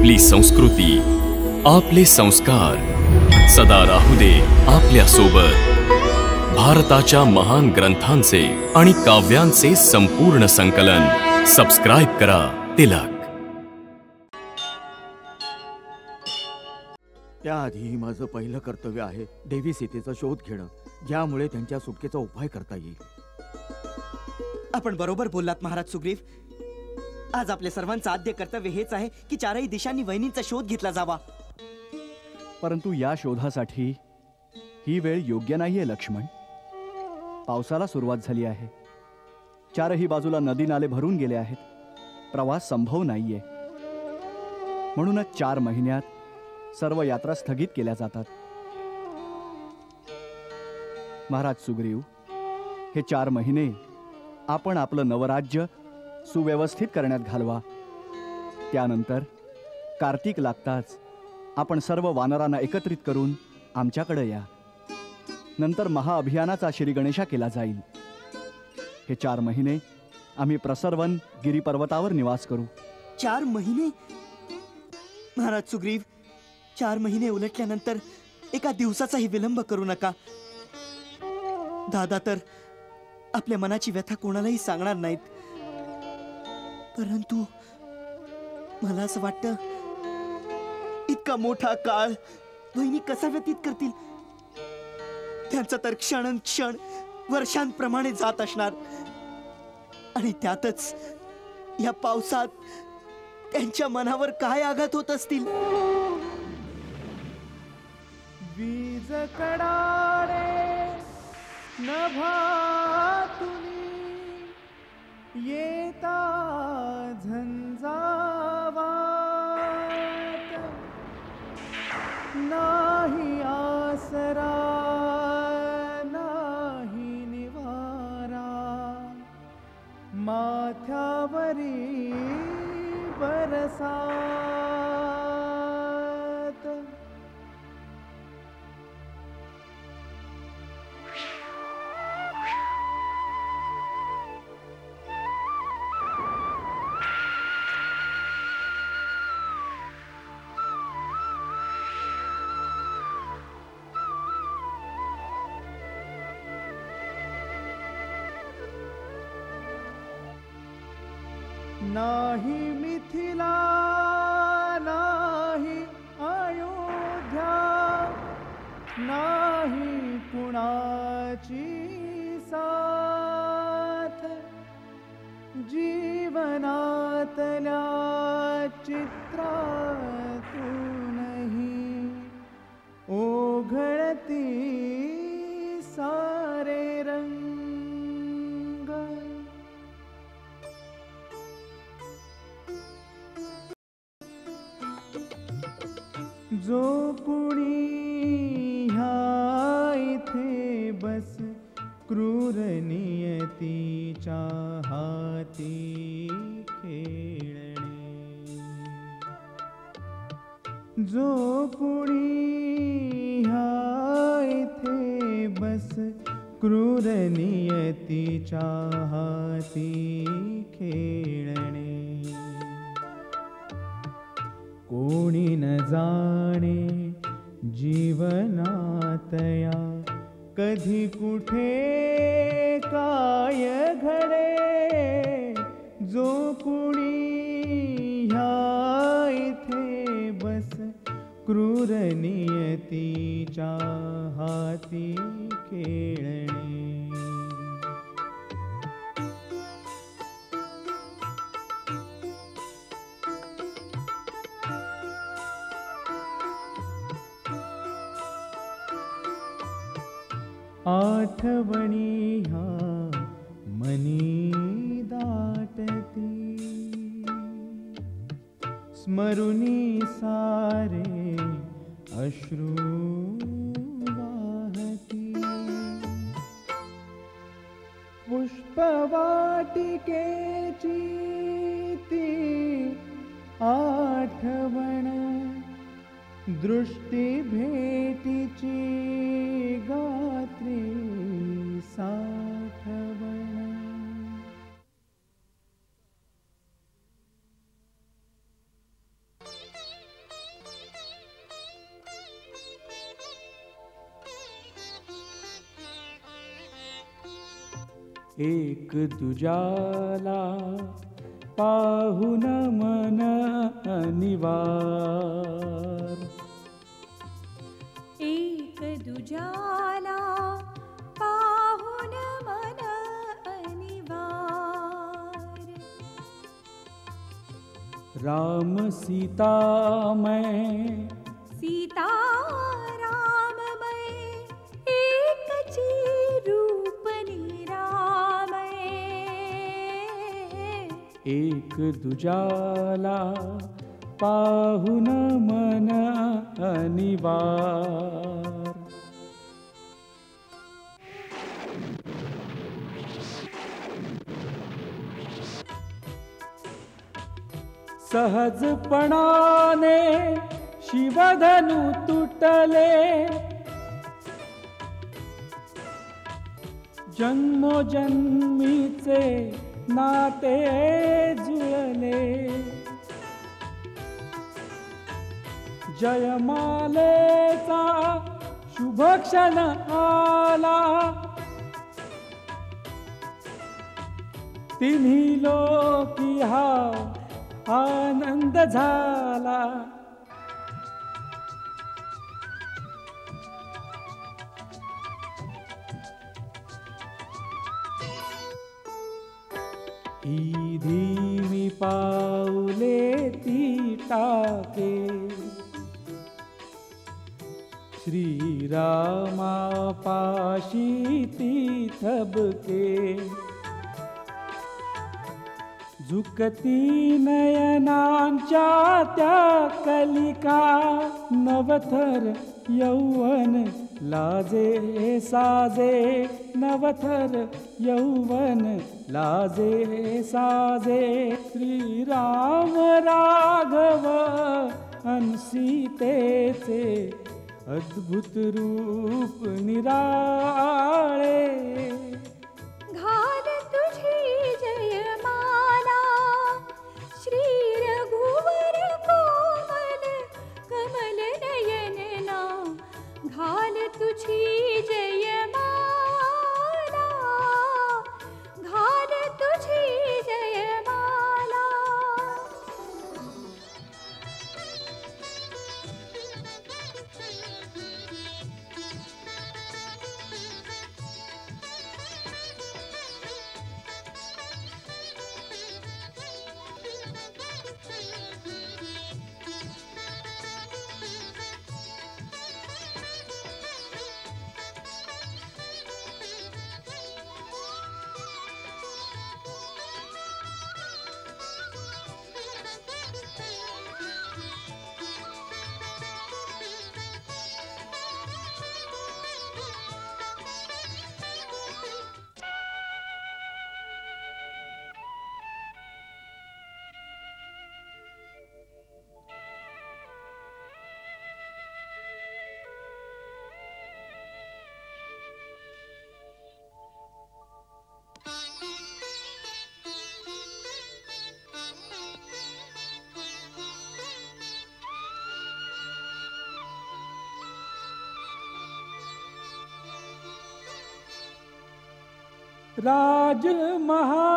आपली संस्कृती, आपले संस्कार सदा राहू दे आपल्या सोबत। भारताच्या महान ग्रंथांचे आणि काव्यांचे संपूर्ण संकलन सबस्क्राइब करा तिलक। त्याआधी माझं पहिलं कर्तव्य आहे देवी सीतेचा शोध घेणं, ज्यामुळे त्यांच्या सुटकेचा उपाय करता येईल। आपण बरोबर बोललात महाराज सुग्रीव। आज आपल्या सर्वांचं आद्य कर्तव्य हेच आहे की चारही दिशांनी वहिनींचा शोध घेतला जावा। परंतु या शोधासाठी ही वेळ योग्य नाहीये लक्ष्मण। पावसाला सुरुवात झाली आहे, चारही बाजूला नदी नाले भरून गेले आहेत, प्रवास संभव नाहीये। म्हणूनच 4 महिन्यात सर्व यात्रा स्थगित केल्या जातात। महाराज सुग्रीव, हे 4 महिने आपण आपलं नवराज्य सुव्यवस्थित करण्यात घालवा। त्यानंतर कार्तिक लागताच आपण सर्व वानरांना एकत्रित करून आमच्याकडे या। नंतर महाअभियानाचा श्री गणेशा केला जाईल। हे 4 महिने आम्ही प्रसरवन गिरीपर्वतावर निवास करू। 4 महिने? महाराज सुग्रीव, 4 महिने उलटल्यानंतर एका दिवसाचाही विलंब करू नका। दादा तर आपल्या मनाची व्यथा कोणालाही सांगणार नाहीत, परंतु मला असं वाटतं इतका मोठा काळ वहिनी कसा व्यतीत करतील? त्यांचा तर क्षण वर्षांप्रमाणे जात असणार, आणि त्यातच या पावसात त्यांच्या मनावर काय आघात होत असतील। वीज कडाडे नभातुनी येता झंझावात, नाही आसरा नाही निवारा, माथ्यावरी बरसात। नाही मिथिला नाही अयोध्या, नाही कुणाची साथ, जीवनातल्या चित्रातूनही ओघळती सारे रंग। जो कुणी ह्या इथे बस क्रूर नियतीच्या हाती खेळणे, जो कुणी ह्या इथे बस क्रूर नियतीच्या हाती खेळणे, कोणी न जाणे जीवनातया कधी कुठे काय घडे, जो कुणी ह्या इथे बस क्रूर नियतीच्या हाती खेळणे। आठवणी ह्या मनी दाटती, स्मरुनी सारे अश्रू वाहती, पुष्पवाटिकेची ती आठवण, दृष्टी भेटीची गात्री साठवण। एक दुजाला पाहुन मन अनिवार. एक दुजाला पाहुन मन अनिवार. राम सीता मैं सीता राममय एकची रूप निरामय. एक दुजाला पाहुन मन अनिवार. सहजपणाने शिवधनु तुटले, जन्मोजन्मीचे नाते जुळले. जयमालेचा शुभ क्षण आला, तिन्ही लोकी हा आनंद झाला. ही धीमी पाऊले ती टाके, श्रीरामापाशी ती थबके. झुकती नयनांच्या त्या कलिका, नवथर यौवन लाजे साजे. नवथर यौवन लाजे साजे. श्रीराम राघव अन सीतेचे अद्भुत रूप निराळे. घाल तुझी जयमाला श्री रघुवर कोमल कमल नयन ना. घाल तुझी जयमाला, घाल तुझी जयमाला. राजमहाली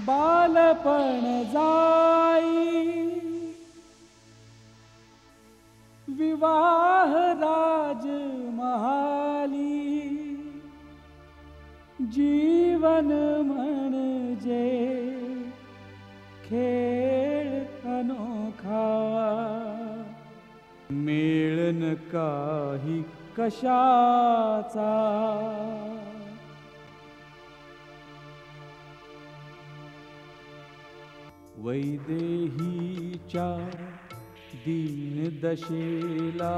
बालपण जाई, विवाह राजमहाली. जीवन म्हणजे खेळ अनोखा, मेळन काही कशाचा. वैदेहीच्या दीनदशेला,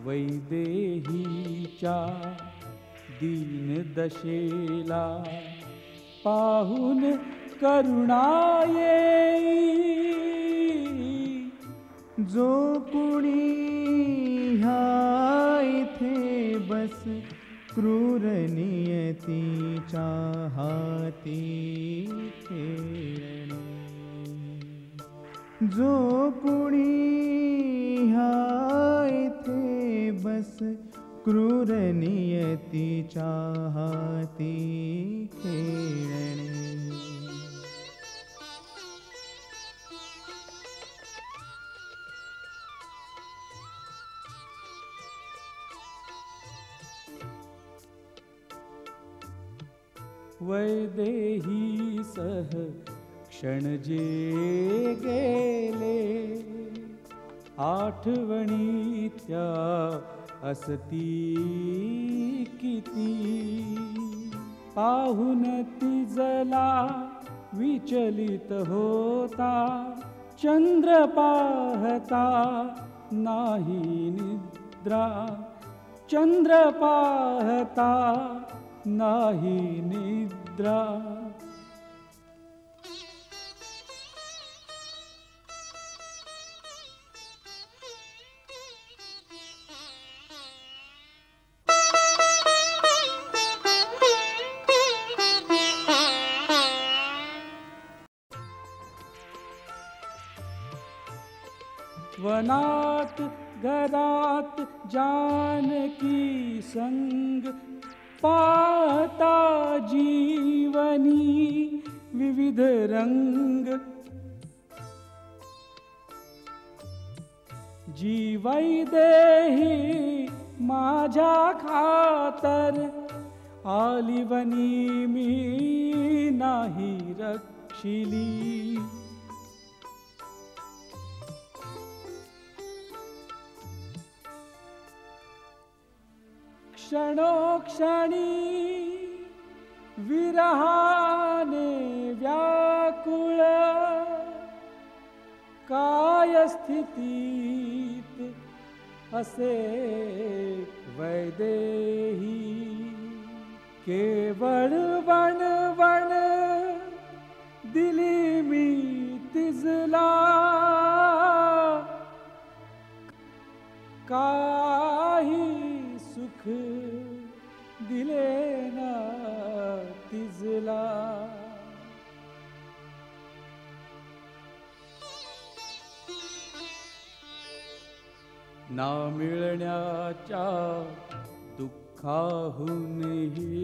वैदेहीच्या दीनदशेला पाहून करुणा येई. जो कुणी ह्या इथे बस क्रूर नियतीच्या हाती खेळणे. जो कुणी ह्या इथे बस क्रूर नियतीच्या हाती खेळणे. वैदेही सह क्षण जे गेले, आठवणी त्या असती किती. पाहून तिजला विचलित होता, चंद्र पाहता नाही निद्रा. चंद्र पाहता नाही निद्रा. वनात घरात जानकी संग, पाहता जीवनी विविध रंग. जी वैदेही माझ्या खातर, आलिवनी मी नाही रक्षिली. क्षणोक्षणी विरहाने व्याकुळ, काय स्थितीत असे वैदेही. केवळ वणवण दिली मी तिजला, काही सुख दिले ना तिजला. ना मिळण्याच्या दुःखाहूनही,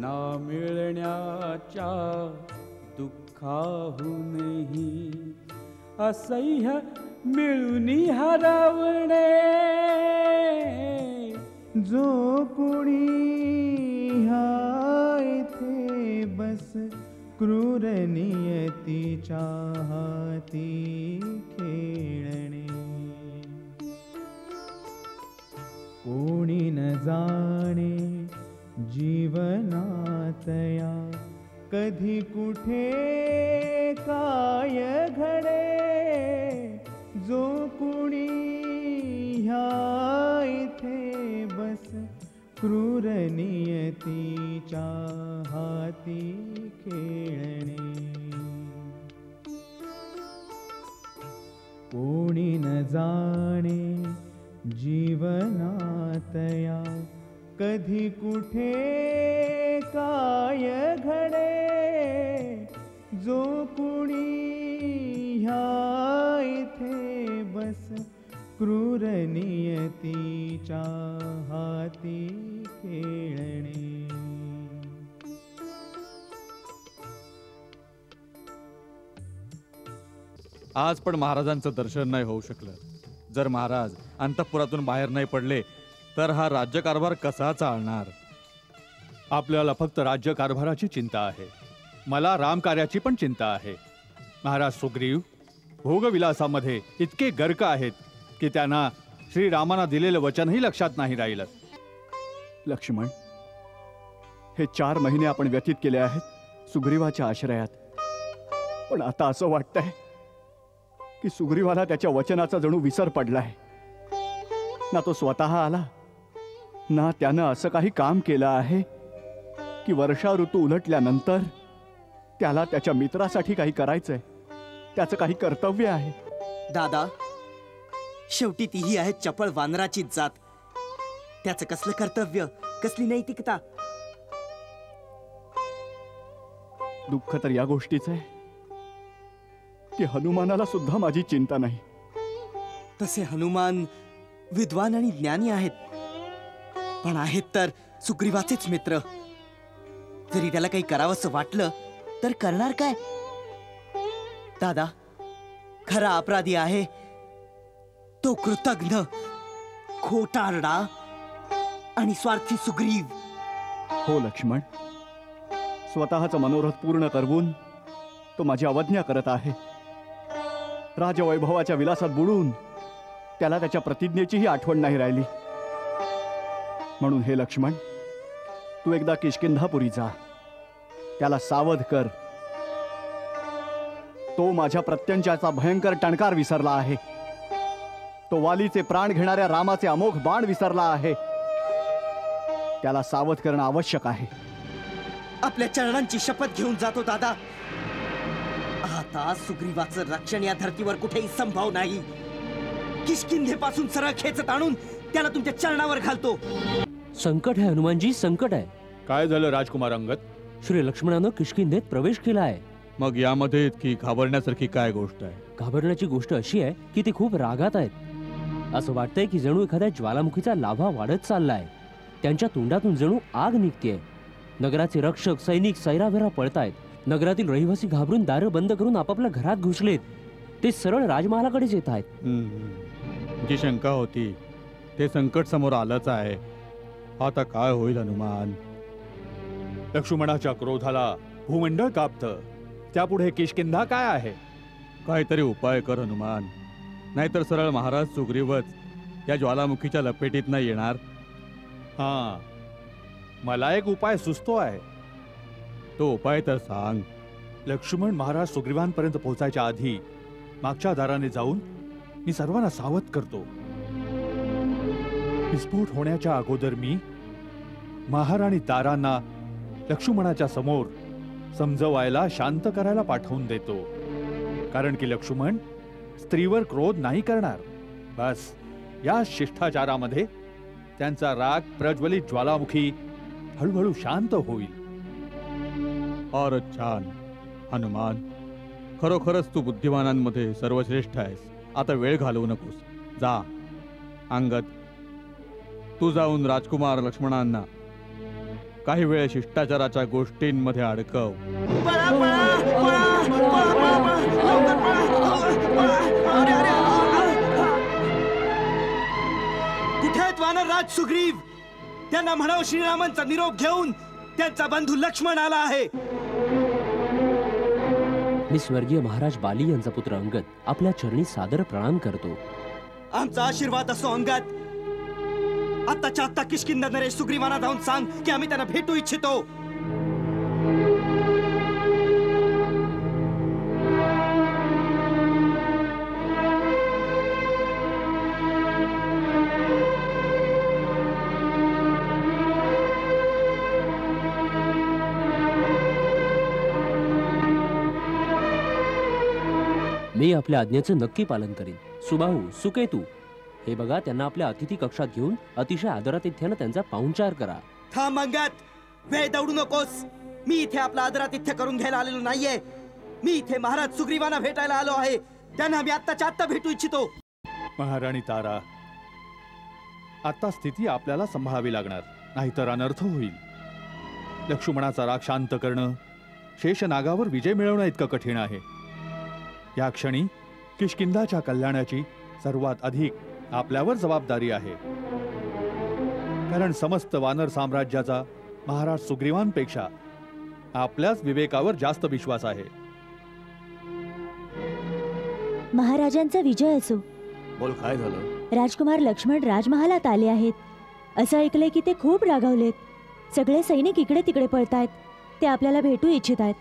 ना मिळण्याच्या दुःखाहूनही, असह्य मिळूनी हरवणे. जो कुणी हा इथे बस, क्रूर नियतीच्या हाती खेळणे. कोणी न जाणे जीवनातया, कधी कुठे काय घडे. जो कुणी ह्या इथे बस, क्रूर नियतीच्या हाती खेळणे. कोणी न जाणे जीवनातया, कधी कुठे काय घडे. जो कुणी ह्या इथे बस, क्रूर नियतीच्या हाती खेळणे. आज पण महाराजांचं दर्शन नाही होऊ शकलं. जर महाराज अंतःपुरातून बाहेर नाही पडले तर हा राज्यकारभार कसा चालणार? आपल्याला फक्त राज्यकारभाराची चिंता आहे, मला रामकार्याची पण चिंता आहे. महाराज सुग्रीव भोगविलासामध्ये इतके गर्क आहेत की त्यांना श्रीरामांना दिलेलं वचनही लक्षात नाही राहिलं. लक्ष्मण, हे 4 महिने आपण व्यतीत केले आहेत सुग्रीवाच्या आश्रयात. पण आता असं वाटतंय की सुग्रीवाला त्याच्या वचनाचा जणू विसर पडलाय. ना तो स्वतः आला, ना त्यानं असं काही काम केलं आहे की वर्षा ऋतू उलटल्यानंतर त्याला त्याच्या मित्रासाठी काही करायचंय, त्याचं काही कर्तव्य आहे. दादा, शेवटी तीही आहे चपळ वानराचीच जात. त्याचं कसलं कर्तव्य, कसली नैतिकता. दुःख तर या गोष्टीचं आहे की हनुमानाला सुद्धा माझी चिंता नाही. तसे हनुमान विद्वान आणि ज्ञानी आहेत. पण आहेत तर सुग्रीवाचेच मित्र. जरी त्याला काही करावंसं वाटलं तर करणार काय? दादा, खरा अपराधी आहे तो कृतघ्न, खोटारडा आणि स्वार्थी सुग्रीव. हो लक्ष्मण, स्वतःचं मनोरथ पूर्ण करवून तो माझी अवज्ञा करत आहे. राजवैभवाच्या विलासात बुडून त्याला त्याच्या प्रतिज्ञेचीही आठवण नाही राहिली. म्हणून हे लक्ष्मण, तू एकदा किष्किंधापुरी जा, त्याला सावध कर. तो माझ्या प्रत्यंच्याचा भयंकर टणकार विसरला आहे. तो वालीचे प्राण घेणाऱ्या रामाचे अमोघ बाण विसरला आहे. त्याला सावध करणं आवश्यक आहे. आपल्या चरणांची शपथ घेऊन जातो दादा. आता सुग्रीवाचं रक्षण या धर्तीवर कुठेही संभव नाही. किष्किंधेपासून सरळ खेचत आणून त्याला तुमच्या चरणावर घालतो. संकट आहे हनुमानजी, संकट आहे. काय झालं राजकुमार अंगद? श्री लक्ष्मणानं किष्किंधेत प्रवेश केला आहे. मग यामध्ये इतकी घाबरण्यासारखी काय गोष्ट आहे? घाबरण्याची गोष्ट अशी आहे की ते खूप रागात आहेत. असं वाटतंय की जणू एखाद्या ज्वालामुखीचा लाभा वाढत चाललाय. त्यांच्या तोंडातून जणू आग निघतेय. नगराचे रक्षक सैनिक सैराभैरा पळतायत. नगरातील रहिवासी घाबरून दारं बंद करून आपापल्या घरात घुसलेत. ते सरळ राजमहालाकडेच येत आहेत. जी शंका होती ते संकट समोर आलंच आहे. आता काय होईल हनुमान? लक्ष्मणाच्या क्रोधाला भूमंडळ कापतं, त्यापुढे किष्किंधा काय आहे? काहीतरी उपाय कर हनुमान, नाहीतर सरळ महाराज सुग्रीवच या ज्वालामुखीच्या लपेटीत नाही येणार. हा, मला एक उपाय सुचतो आहे. तो उपाय तर सांग. लक्ष्मण महाराज सुग्रीवांपर्यंत पोहोचायच्या आधी मागच्या दाराने जाऊन मी सर्वांना सावध करतो. विस्फोट होण्याच्या अगोदर मी महाराणी तारांना लक्ष्मणाच्या समोर समजवायला, शांत करायला पाठवून देतो. कारण की लक्ष्मण स्त्रीवर क्रोध नाही करणार. बस या शिष्टाचारामध्ये त्यांचा राग प्रज्वलित ज्वालामुखी हळूहळू शांत होईल. और छान हनुमान, खरोखरच तू बुद्धिमानांमध्ये सर्वश्रेष्ठ आहेस. आता वेळ घालवू नकोस. जा अंगद, तू जाऊन राजकुमार लक्ष्मणांना काही वेळ शिष्टाचाराच्या गोष्टींमध्ये अडकव. कुठे आहेत वानरराज सुग्रीव? त्यांना म्हणाव श्रीरामांचा निरोप घेऊन त्यांचा बंधू लक्ष्मण आला आहे. मी स्वर्गीय महाराज बाली यांचा पुत्र अंगद आपल्या चरणी सादर प्रणाम करतो. आमचा आशीर्वाद असो अंगद. आत्ताच्या आत्ता किष्किंधा नरेश सुग्रीवांना जाऊन सांग की आम्ही त्यांना भेटू इच्छितो. मी आपल्या आज्ञेचं नक्की पालन करीन. सुबाहू, सुकेतू, हे बघा, त्यांना आपल्या अतिथी कक्षात घेऊन अतिशय आदरातिथ्यानं त्यांचा पाहुणचार करा. थांब अंगद, वेळ दौडू नकोस. मी इथे आपला आदरातिथ्य करून घ्यायला आलेलो नाहीये. मी इथे महाराज सुग्रीवांना भेटायला आलो आहे. त्यांना मी आत्ताच्या आत्ता भेटू इच्छितो. महाराणी तारा, आता स्थिती आपल्याला सांभाळावी लागणार, नाहीतर अनर्थ होईल. लक्ष्मणाचा राग शांत करणं, शेषनागावर विजय मिळवणं इतकं कठीण आहे. या क्षणी किष्किंधाच्या कल्याणाची सर्वात अधिक आपल्यावर जबाबदारी आहे. कारण समस्त वानर साम्राज्याचा महाराज सुग्रीवांपेक्षा आपल्याच विवेकावर जास्त विश्वास आहे. महाराजांचा विजय असो. बोल, काय झालं? राजकुमार लक्ष्मण राजमहालात आले आहेत. असं ऐकलंय की ते खूप रागावलेत. सगळे सैनिक इकडे तिकडे पळतायत. ते आपल्याला भेटू इच्छित आहेत.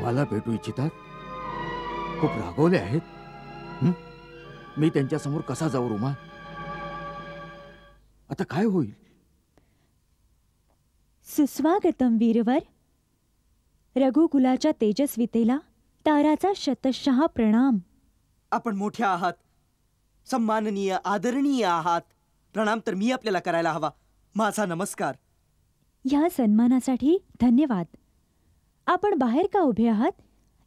मला भेटू इच्छितात? खूप रागवले आहेत. मी त्यांच्या समोर कसा जाऊ रुमा? आता काय होईल? सुस्वागतम वीरवर. रघुकुलाच्या तेजस्वितेला ताराचा शतशः प्रणाम. आपण मोठे आहात, सन्माननीय, आदरणीय आहात. प्रणाम तर मी आपल्याला करायला हवा. माझा नमस्कार. ह्या सन्मानासाठी धन्यवाद. आपण बाहेर का उभे आहात?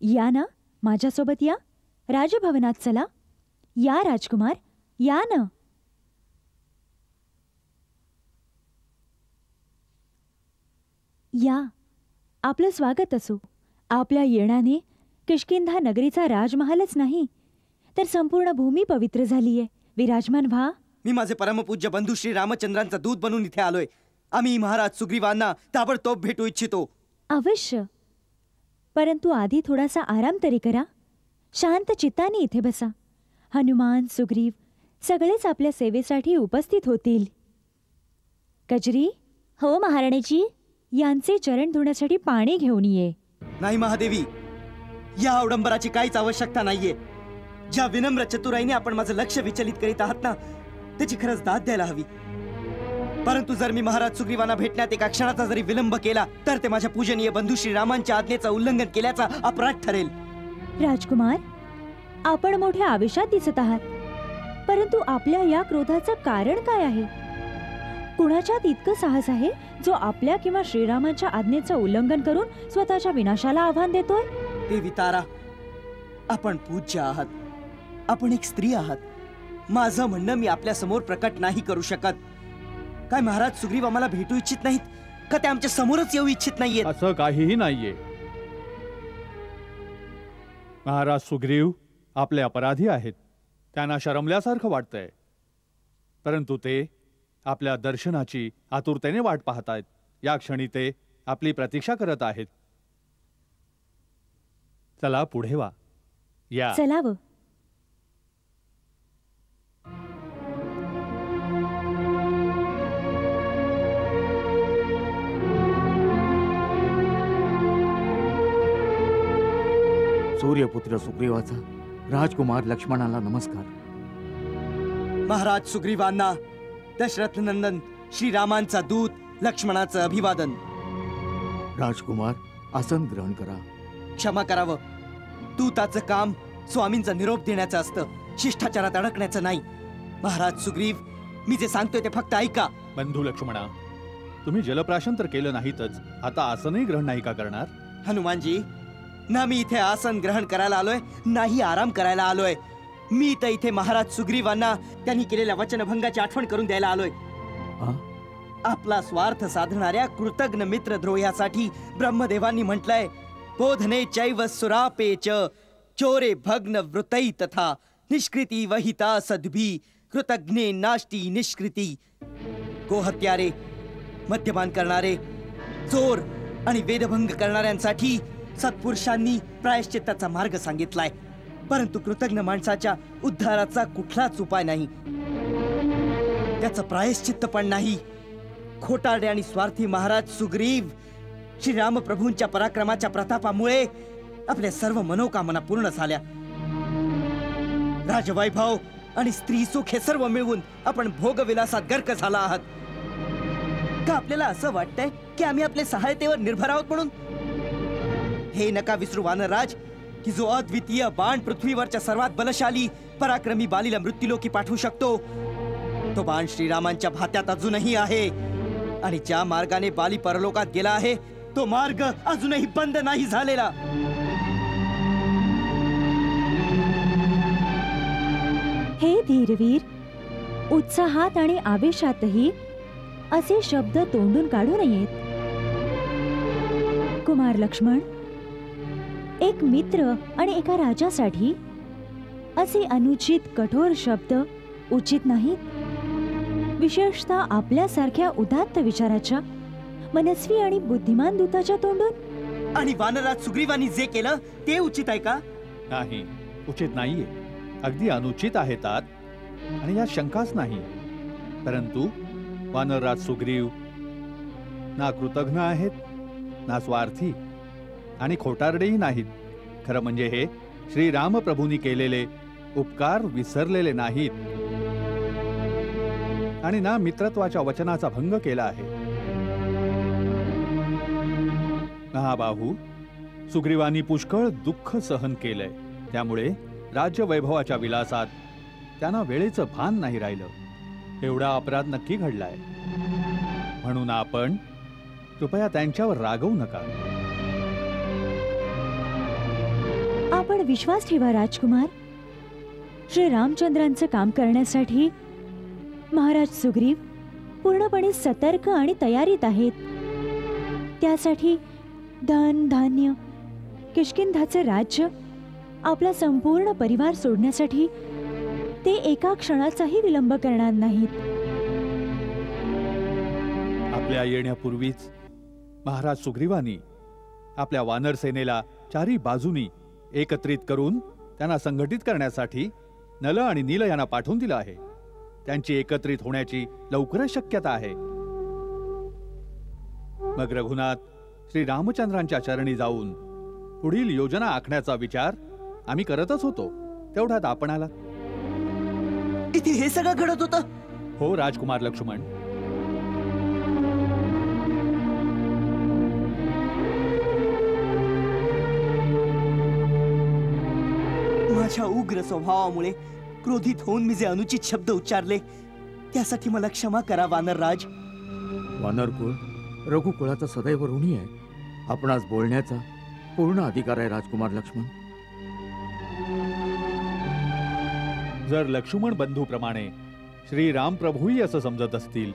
या ना, माझ्यासोबत या. राजभवनात चला. या राजकुमार, या ना. या, आपलं स्वागत असो. आपल्या येण्याने किष्किंधा नगरीचा राजमहालच नाही तर संपूर्ण भूमी पवित्र झालीये. विराजमान व्हा. मी माझे परमपूज्य बंधू श्री रामचंद्रांचा दूत बनून इथे आलोय. आम्ही महाराज सुग्रीवांना ताबडतोब भेटू इच्छितो. अवश्य, परंतु आधी थोडासा आराम तरी करा. शांत चित्ताने इथे बसा. हनुमान, सुग्रीव सगळेच आपल्या सेवेसाठी उपस्थित होतील. कजरी. हो महाराणीजी. यांचे चरण धुण्यासाठी पाणी घेऊन ये. नाही महादेवी, या अवडंबराची काहीच आवश्यकता नाहीये. ज्या विनम्र चतुराईने आपण माझं लक्ष विचलित करीत आहात ना, त्याची खरंच दाद द्यायला हवी. परंतु जर मी महाराज सुग्रीवांना भेटण्यात एका क्षणाचा जरी विलंब केला तर ते माझ्या पूजनीय बंधू श्री रामांच्या आज्ञेचं उल्लंघन केल्याचा अपराध ठरेल. राजकुमार, आपण मोठ्या आवेशात दिसत आहात, परंतु आपल्या या क्रोधाचं कारण काय आहे? कुणाच्यात इतकं साहस आहे जो आपल्या किंवा श्रीरामांच्या आज्ञेचं उल्लंघन करून स्वतःच्या विनाशाला आव्हान देतोय? देवी तारा, आपण पूज्य आहात. आपण एक स्त्री आहात. माझं म्हणणं मी आपल्या समोर प्रकट नाही करू शकत. काय महाराज सुग्रीव आम्हाला भेटू इच्छित नाहीत का? ते आमच्या समोरच येऊ इच्छित नाहीयेत? असं काहीही नाहीये. महाराज सुग्रीव आपले अपराधी आहेत. त्यांना शरमल्यासारखं वाटतंय, परंतु ते आपल्या दर्शनाची आतुरतेने वाट पाहतायत. या क्षणी ते आपली प्रतीक्षा करत आहेत. चला पुढे वा. या. चलाव. सूर्यपुत्र सुग्रीवाचा राजकुमार लक्ष्मणाला नमस्कार. महाराज सुग्रीवांना दशरथ नंदन श्रीरामांचा दूत लक्ष्मणाचं अभिवादन. राजकुमार, आसन ग्रहण करा. क्षमा करावं. दूताचं काम स्वामींचा निरोप देण्याचं असतं, शिष्टाचारात अडकण्याचं नाही. महाराज सुग्रीव, मी जे सांगतोय ते फक्त ऐका. बंधू लक्ष्मणा, तुम्ही जलप्राशन तर केलं नाहीतच, आता आसनही ग्रहण नाही का करणार? हनुमानजी, ना मी इथे आसन ग्रहण करायला आलोय, नाही आराम करायला आलोय. मी तर इथे महाराज सुग्रीवांना त्यांनी केलेल्या वचनभंगाची आठवण करून द्यायला आलोय. आपला स्वार्थ साधणाऱ्या कृतज्ञ मित्र द्रोह्यासाठी ब्रह्मदेवांनी म्हटलंय, बोधने चैव सुरापे च चोरे भग्न वृतै तथा निष्कृती वहिता सद्भी कृतज्ञे नाष्टी निष्कृती. गोहत्यारे, मद्यपान करणारे, चोर आणि वेदभंग करणाऱ्यांसाठी सत्पुरुषांनी प्रायश्चित्ताचा मार्ग सांगितलाय, परंतु कृतज्ञ माणसाच्या उद्धाराचा कुठलाच उपाय नाही. त्याचं प्रायश्चित्त पण नाही. खोटारडे आणि स्वार्थी महाराज सुग्रीव श्रीराम प्रभूंच्या पराक्रमाच्या प्रतापामुळे आपल्या सर्व मनोकामना पूर्ण झाल्या. राजवैभव आणि स्त्री सुख हे सर्व मिळवून आपण भोगविलासात गर्क झाला आहात. का आपल्याला असं वाटतंय की आम्ही आपल्या सहायतेवर निर्भर आहोत म्हणून? हे नका विसरू वानरराज की जो अद्वितीय बाण पृथ्वीवरच्या सर्वात बलशाली पराक्रमी बालीला मृत्यूलोकी पाठवू शकतो, तो बाण श्रीरामांच्या भात्यात अजूनही आहे. आणि ज्या मार्गाने बाली परलोकात गेला आहे तो मार्ग अजूनही बंद नाही झालेला. हे धीरवीर, उत्साहात आणि आवेशातही असे शब्द तोंडून काढू नयेत. कुमार लक्ष्मण, एक मित्र आणि एका राजासाठी असे अनुचित कठोर शब्द उचित नाहीत. विशेषतः आपल्यासारख्या उदात्त विचाराच्या मनस्वी आणि बुद्धिमान दूताच्या तोंडून. आणि वानराज सुग्रीवांनी जे केलं ते उचित आहे का? नाही, उचित नाहीये. अगदी अनुचित आहे तात, आणि यात शंकाच नाही. परंतु वानरराज सुग्रीव ना कृतज्ञ आहेत, ना स्वार्थी आणि खोटारडेही नाहीत. खरं म्हणजे हे श्रीराम प्रभूंनी केलेले उपकार विसरलेले नाहीत, आणि ना मित्रत्वाच्या वचनाचा भंग केला आहे. महाबाहू, सुग्रीवांनी पुष्कळ दुःख सहन केलंय, त्यामुळे राज्य वैभवाच्या विलासात त्यांना वेळेचं भान नाही राहिलं. एवढा अपराध नक्की घडलाय, म्हणून आपण कृपया त्यांच्यावर रागवू नका. आपण विश्वास ठेवा राजकुमार. श्री रामचंद्रांचं काम करण्यासाठी महाराज सुग्रीव पूर्णपणे सतर्क आणि तयारीत आहेत. त्यासाठी धन धान्य, किष्किंधाचे राज्य, आपला संपूर्ण परिवार सोडण्यासाठी ते एका क्षणाचाही विलंब करणार नाहीत. आपल्या येण्यापूर्वीच महाराज सुग्रीवानी आपल्या वानर सेनेला चारी बाजूनी एकत्रित करून त्यांना संघटित करण्यासाठी नल आणि नील यांना पाठवून दिलं आहे. त्यांची एकत्रित होण्याची लवकरच शक्यता आहे. मग रघुनाथ श्री रामचंद्रांच्या चरणी जाऊन पुढील योजना आखण्याचा विचार आम्ही करतच होतो. तेवढ्यात आपण आलात. इथे हे सगळं घडत होतं? हो राजकुमार लक्ष्मण. माझ्या उग्र स्वभावामुळे क्रोधित होऊन मी जे अनुचित शब्द उच्चारले त्यासाठी मला क्षमा करा वानरराज. वानरकुळ रघुकुळाचा सदैव ऋणी आहे. आपणास बोलण्याचा पूर्ण अधिकार आहे राजकुमार लक्ष्मण. जर लक्ष्मण बंधूप्रमाणे श्री राम प्रभूही असं समजत असतील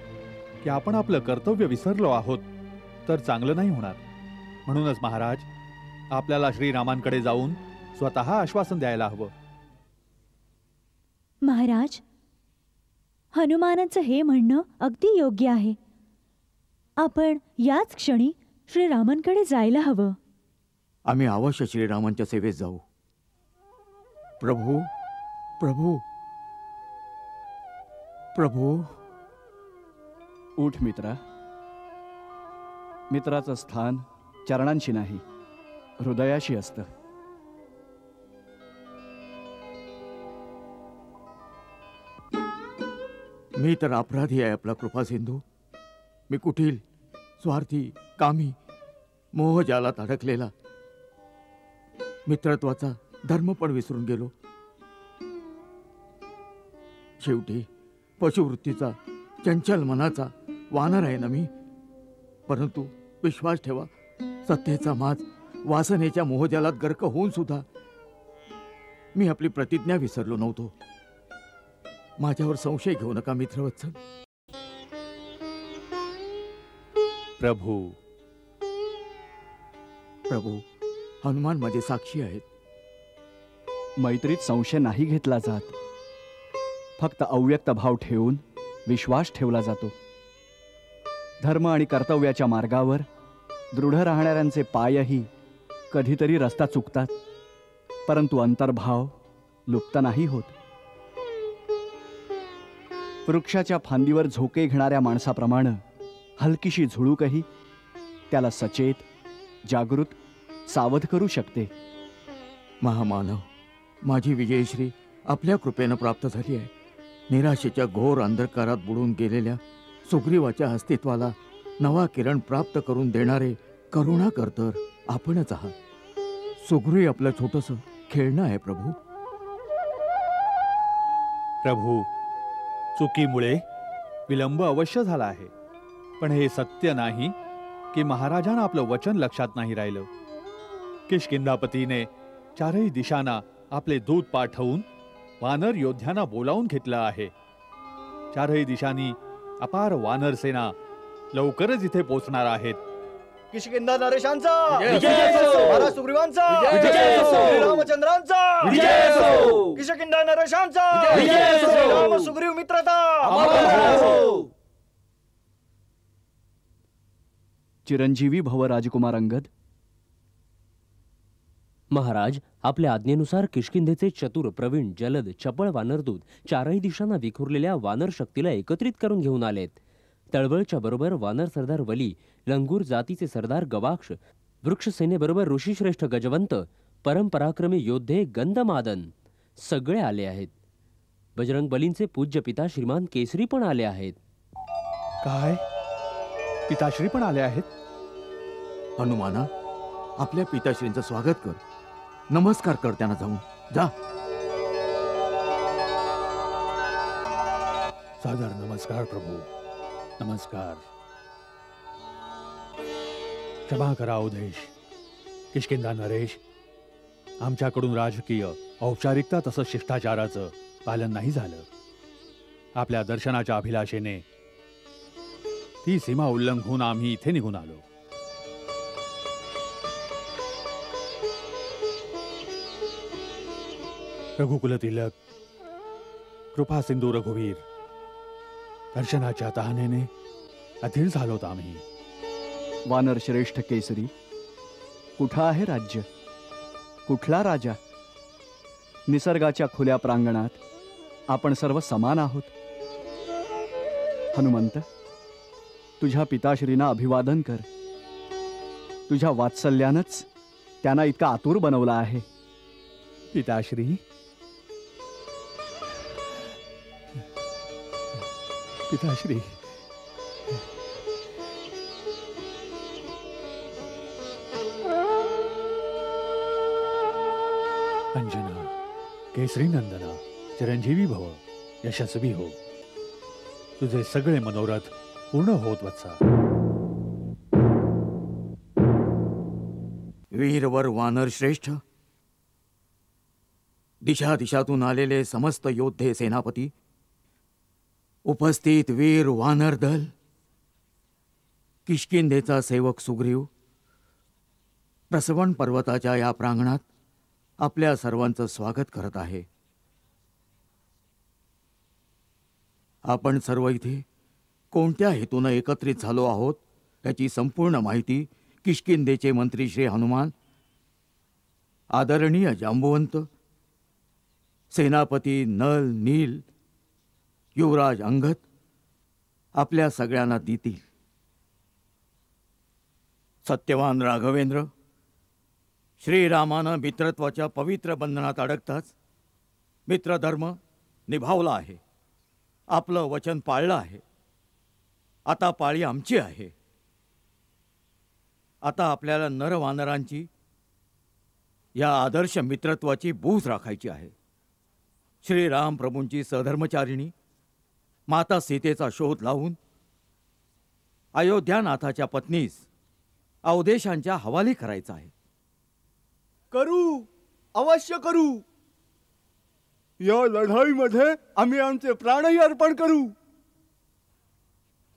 की आपण आपलं कर्तव्य विसरलो आहोत तर चांगलं नाही होणार. म्हणूनच महाराज आपल्याला श्रीरामांकडे जाऊन स्वतः आश्वासन द्यायला हवं. महाराज, हनुमानाचं हे म्हणणं अगदी योग्य आहे. आपण याच क्षणी श्रीरामांकडे जायला हवं. आम्ही अवश्य श्रीरामांच्या सेवेत जाऊ. प्रभू प्रभू प्रभू. उठ मित्रा. मित्राचं स्थान चरणांशी नाही, हृदयाशी असतं. मी तर अपराधी आहे आपला कृपा सिंधू. मी कुटील, स्वार्थी, कामी, मोहजालात अडकलेला, मित्रत्वाचा धर्म पण विसरून गेलो. शेवटी पशुवृत्तीचा, चंचल मनाचा वानर आहे ना मी. परंतु विश्वास ठेवा, सत्तेचा माज, वासनेच्या मोहजालात गर्क होऊन सुद्धा मी आपली प्रतिज्ञा विसरलो नव्हतो. माझ्यावर संशय घेऊ नका मित्रवत्सल. प्रभू प्रभू, हनुमान माझे साक्षी आहेत. मैत्रीत संशय नाही घेतला जात, फक्त अव्यक्त भाव ठेवून विश्वास ठेवला जातो. धर्म आणि कर्तव्याच्या मार्गावर दृढ राहणाऱ्यांचे पायही कधीतरी रस्ता चुकतात, परंतु अंतर्भाव लुप्त नाही होत. वृक्षाच्या फांदीवर झोके घेणाऱ्या माणसाप्रमाणे हलकीशी झुळूकही त्याला सचेत, जागृत, सावध करू शकते. महामानव, माझी विजयश्री आपल्या कृपेनं प्राप्त झाली आहे. निराशेच्या घोर अंधकारात बुडून गेलेल्या सुग्रीवाच्या अस्तित्वाला नवा किरण प्राप्त करून देणारे करुणाकर तर आपणच आहात. सुग्रीव आपलं छोटंसं खेळणं आहे प्रभू. प्रभू, चुकीमुळे विलंब अवश्य झाला आहे, पण हे सत्य नाही की महाराजांना आपलं वचन लक्षात नाही राहिलं. किष्किंधापतीने चारही दिशांना आपले दूत पाठवून वानर योद्ध्यांना बोलावून घेतलं आहे. चारही दिशांनी अपार वानर सेना लवकरच इथे पोहोचणार आहेत. किष्किंधा नरेशांचा विजय असो! महाराज सुग्रीवांचा विजय असो! रामचंद्रांचा विजय असो! किष्किंधा नरेशांचा विजय असो! राम सुग्रीव मित्रता. चिरंजीवी भव राजकुमार अंगद. महाराज, आपल्या आज्ञेनुसार किष्किंधेचे चतुर, प्रवीण, जलद, चपळ वानरदूत चारही दिशांना विखुरलेल्या वानर शक्तीला एकत्रित करून घेऊन आलेत. तळवळच्या बरोबर वानर सरदार वली, लंगूर जातीचे सरदार गवाक्ष, वृक्ष सेनेबरोबर ऋषीश्रेष्ठ गजवंत, परमपराक्रमी योद्धे गंधमादन सगळे आले आहेत. बजरंग बलींचे पूज्य पिता श्रीमान केसरी पण आले आहेत. काय? पिताश्री पण आले आहेत? हनुमाना, आपल्या पिताश्रींचं स्वागत कर. नमस्कार कर त्यांना जाऊन. जा. सादर नमस्कार प्रभू, नमस्कार. क्षमा करा उदेश. किष्किंधा नरेश, आमच्याकडून राजकीय औपचारिकता तसं शिष्टाचाराचं पालन नाही झालं. आपल्या दर्शनाच्या अभिलाषेने ती सीमा उल्लंघून आम्ही इथे निघून आलो. रघुकुल तिलक, कृपा सिंधू रघुवीर, दर्शनाच्या तहानेने अधीर झालोत आम्ही. वानर श्रेष्ठ केसरी, कुठं आहे राज्य, कुठला राजा? निसर्गाच्या खुल्या प्रांगणात आपण सर्व समान आहोत. हनुमंत, तुझ्या पिताश्रींना अभिवादन कर. तुझ्या वात्सल्यानंच त्यांना इतका आतुर बनवला आहे. पिताश्री, पिताश्री, अंजना, केसरी नंदना, चिरंजीवी भव, यशस्वी हो. तुझे सगळे मनोरथ पूर्ण होत वत्सा. वीरवर वानर श्रेष्ठ, दिशा दिशातून आलेले समस्त योद्धे सेनापती, उपस्थित वीर वानर दल, किष्किंधेचा सेवक सुग्रीव, प्रसवण पर्वताच्या या प्रांगणात आपल्या सर्वांचं स्वागत करत आहे. आपण सर्व इथे कोणत्या हेतूनं एकत्रित झालो आहोत याची संपूर्ण माहिती किष्किंधेचे मंत्री श्री हनुमान, आदरणीय जांबुवंत, सेनापती नल, नील, युवराज अंगद आपल्या सगळ्यांना देतील. सत्यवान राघवेंद्र, श्रीरामानं मित्रत्वाच्या पवित्र बंधनात अडकताच मित्रधर्म निभावला आहे. आपलं वचन पाळलं आहे. आता पाळी आमची आहे. आता आपल्याला नरवानरांची या आदर्श मित्रत्वाची बूज राखायची आहे. श्रीराम प्रभूंची सहधर्मचारिणी माता सीतेचा शोध लावून अयोध्यानाथाच्या पत्नीस अवधेशांच्या हवाली करायचा आहे. करू, अवश्य करू. या लढाईमध्ये आम्ही आमचे प्राणही अर्पण करू.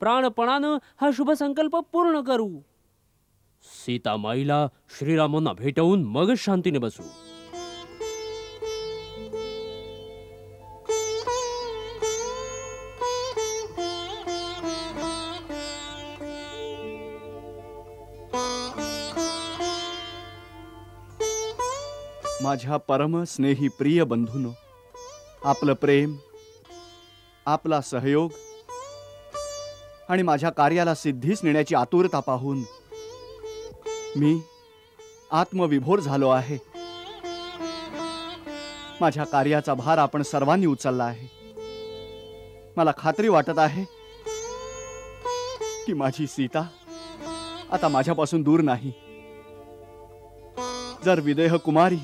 प्राणपणानं हा शुभ संकल्प पूर्ण करू. सीतामाईला श्रीरामांना भेटवून मगच शांतीने बसू. माझ्या परम स्नेही प्रिय बंधूंनो, आपलं प्रेम, आपला सहयोग आणि माझ्या कार्याला सिद्धीस नेण्याची आतुरता पाहून मी आत्मविभोर झालो आहे. माझ्या कार्याचा भार आपण सर्वांनी उचलला आहे. मला खात्री वाटत आहे की माझी सीता आता माझ्यापासून दूर नाही. जर विदेह कुमारी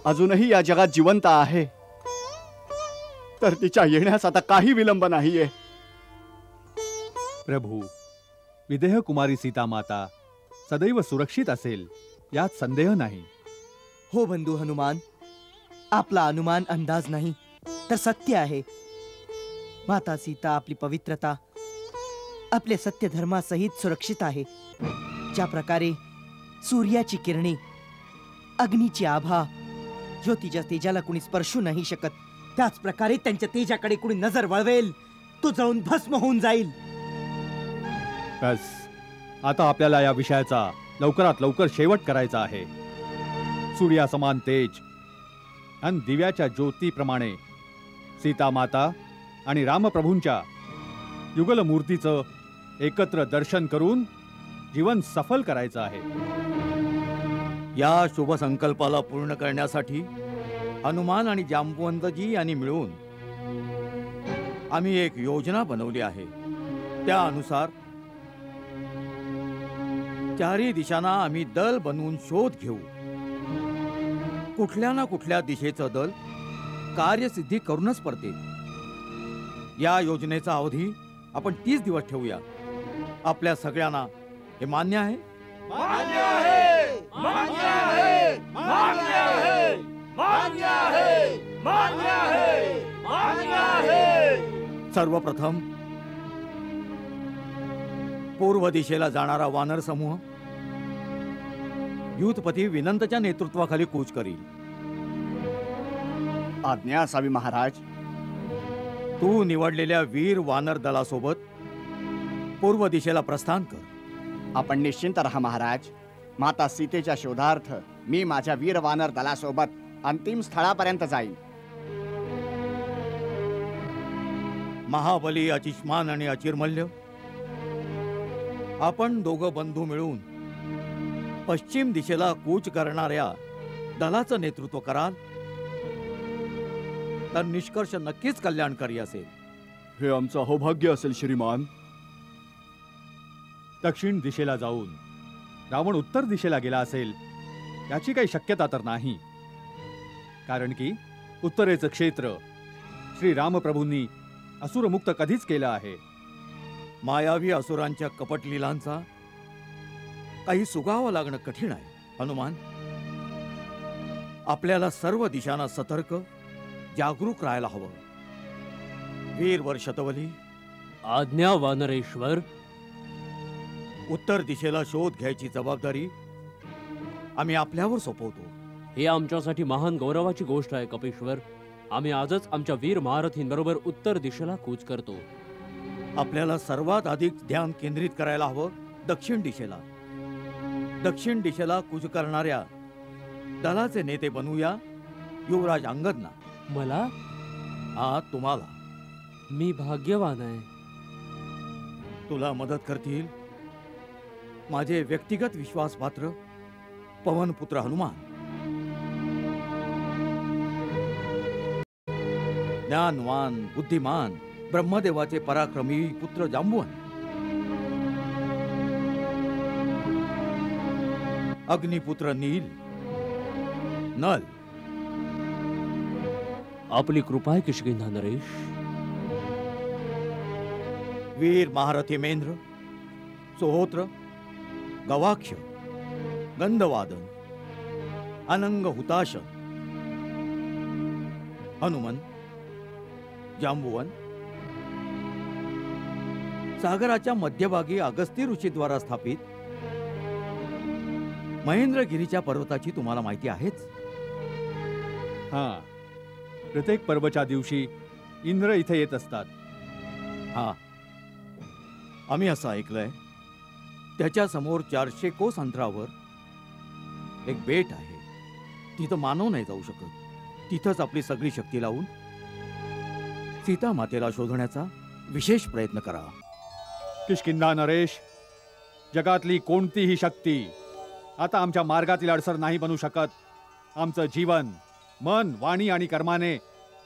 अजूनही या जगात जिवंत आहे तर तिच्या येण्यास आता काही विलंब नाहीये. प्रभू, विदेह कुमारी सीता माता सदैव सुरक्षित असेल यात संदेह नाही. हो बंधू हनुमान, आपला अनुमान अंदाज नाही तर सत्य आहे. माता सीता आपली पवित्रता आपले सत्य धर्मासहित सुरक्षित आहे. ज्या प्रकारे सूर्याची किरणे, अग्नीची आभा ज्योतीच्या तेजाला कुणी स्पर्शू नाही शकत, त्याच प्रकारे त्यांच्या तेजाकडे कुणी नजर वळवेल तो जळून भस्म होऊन जाईल. बस, आता आपल्याला या विषयाचा लवकरात लवकर शेवट करायचा आहे. सूर्यासमान तेज आणि दिव्याच्या ज्योतीप्रमाणे सीता माता आणि रामप्रभूंच्या युगल मूर्तीचं एकत्र दर्शन करून जीवन सफल करायचं आहे. या शुभ संकल्पाला पूर्ण करण्यासाठी हनुमान आणि जांबुवंतजी यांनी मिळून आम्ही एक योजना बनवली आहे. त्यानुसार चारी दिशांना आम्ही दल बनवून शोध घेऊ. कुठल्या ना कुठल्या दिशेचं दल कार्यसिद्धी करूनच परतेल. या योजनेचा अवधी आपण 30 दिवस ठेवूया. आपल्या सगळ्यांना हे मान्य आहे? मान्य आहे, मान्य आहे, मान्य आहे. मान्य आहे, मान्य आहे, मान्य आहे. सर्वप्रथम पूर्व दिशेला जाणारा वानर समूह युद्धपती विनंतच्या नेतृत्वाखाली कूच करील. आज्ञा असावी महाराज. तू निवडलेल्या वीर वानर दलासोबत पूर्व दिशेला प्रस्थान कर. आपण निश्चिंत राहा महाराज. माता सीतेच्या शोधार्थ मी माझ्या वीर वानर दलासोबत अंतिम स्थळापर्यंत जाईन. महाबली अचिष्मान आणि अचिरमल्य, आपण दोघं बंधू मिळून पश्चिम दिशेला कूच करणाऱ्या दलाचं नेतृत्व कराल तर निष्कर्ष नक्कीच कल्याणकारी असेल. हे आमचं अहोभाग्य असेल श्रीमान. दक्षिण दिशेला जाऊन रावण उत्तर दिशेला गेला असेल याची काही शक्यता तर नाही. कारण की उत्तरेचं क्षेत्र श्री रामप्रभूंनी असुरमुक्त कधीच केलं आहे. मायावी असुरांच्या कपटलीलांचा काही सुगावं लागणं कठीण आहे. हनुमान, आपल्याला सर्व दिशांना सतर्क जागरूक राहायला हवं. वीरवर शतवली. आज्ञा वानरेश्वर. उत्तर दिशेला शोध घ्यायची जबाबदारी आम्ही आपल्यावर सोपवतो. हे आमच्यासाठी महान गौरवाची गोष्ट आहे कपीश्वर. आम्ही आजच आमच्या वीर महारथींबरोबर उत्तर दिशेला कूच करतो. आपल्याला सर्वात अधिक ध्यान केंद्रित करायला हवं दक्षिण दिशेला. दक्षिण दिशेला कूच करणाऱ्या दलाचे नेते बनवूया युवराज अंगदना. मला? हा, तुम्हाला. मी भाग्यवान आहे. तुला मदत करतील माझे व्यक्तिगत विश्वासपात्र पवनपुत्र हनुमान, ज्ञानवान बुद्धिमान ब्रह्मदेवाचे पराक्रमी पुत्र जांबुवन, अग्निपुत्र नील, नल. आपली कृपा आहे किष्किंधा नरेश. वीर महारथी मेंद्र, सोहोत्र, गवाक्ष, गंधवादन, अनंग हुताश, हनुमन, जांबुवन. सागराच्या मध्यभागी अगस्ती ऋषीद्वारा स्थापित महेंद्रगिरीच्या पर्वताची तुम्हाला माहिती आहेच. हा, प्रत्येक पर्वच्या दिवशी इंद्र इथे येत असतात. हा, आम्ही असं ऐकलंय त्याच्या समोर 400 कोस अंतरावर एक बेट आहे. तिथं मानव नाही जाऊ शकत. तिथंच आपली सगळी शक्ती लावून सीता मातेला शोधण्याचा विशेष प्रयत्न करा. किष्किंधा नरेश, जगातली कोणतीही शक्ती आता आमच्या मार्गातील अडसर नाही बनू शकत. आमचं जीवन, मन, वाणी आणि कर्माने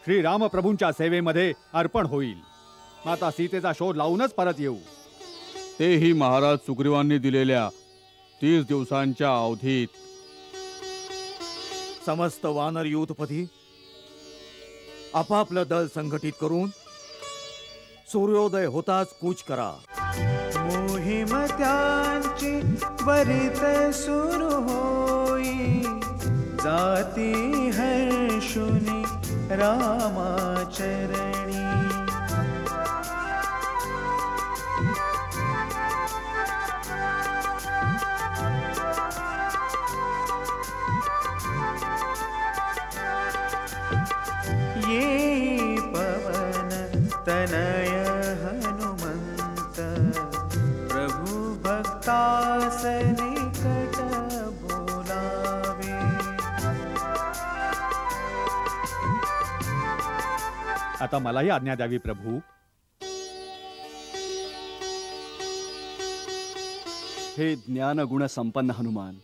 श्री रामप्रभूंच्या सेवेमध्ये अर्पण होईल. माता सीतेचा शोध लावूनच परत येऊ. तेही महाराज सुग्रीवांनी दिलेल्या 30 दिवसांच्या अवधीत. समस्त वानर युद्धपती आपापलं दल संघटित करून सूर्योदय होताच कूच करा. मोहिम त्यांची त्वरित सुरू होई, जाती हर्षुनी रामाचरणी. ये पवन तनय हनुमंत, प्रभु भक्तास निकट बोलावे. आता मलाही आज्ञा द्यावी प्रभू. हे ज्ञानगुण संपन्न हनुमान,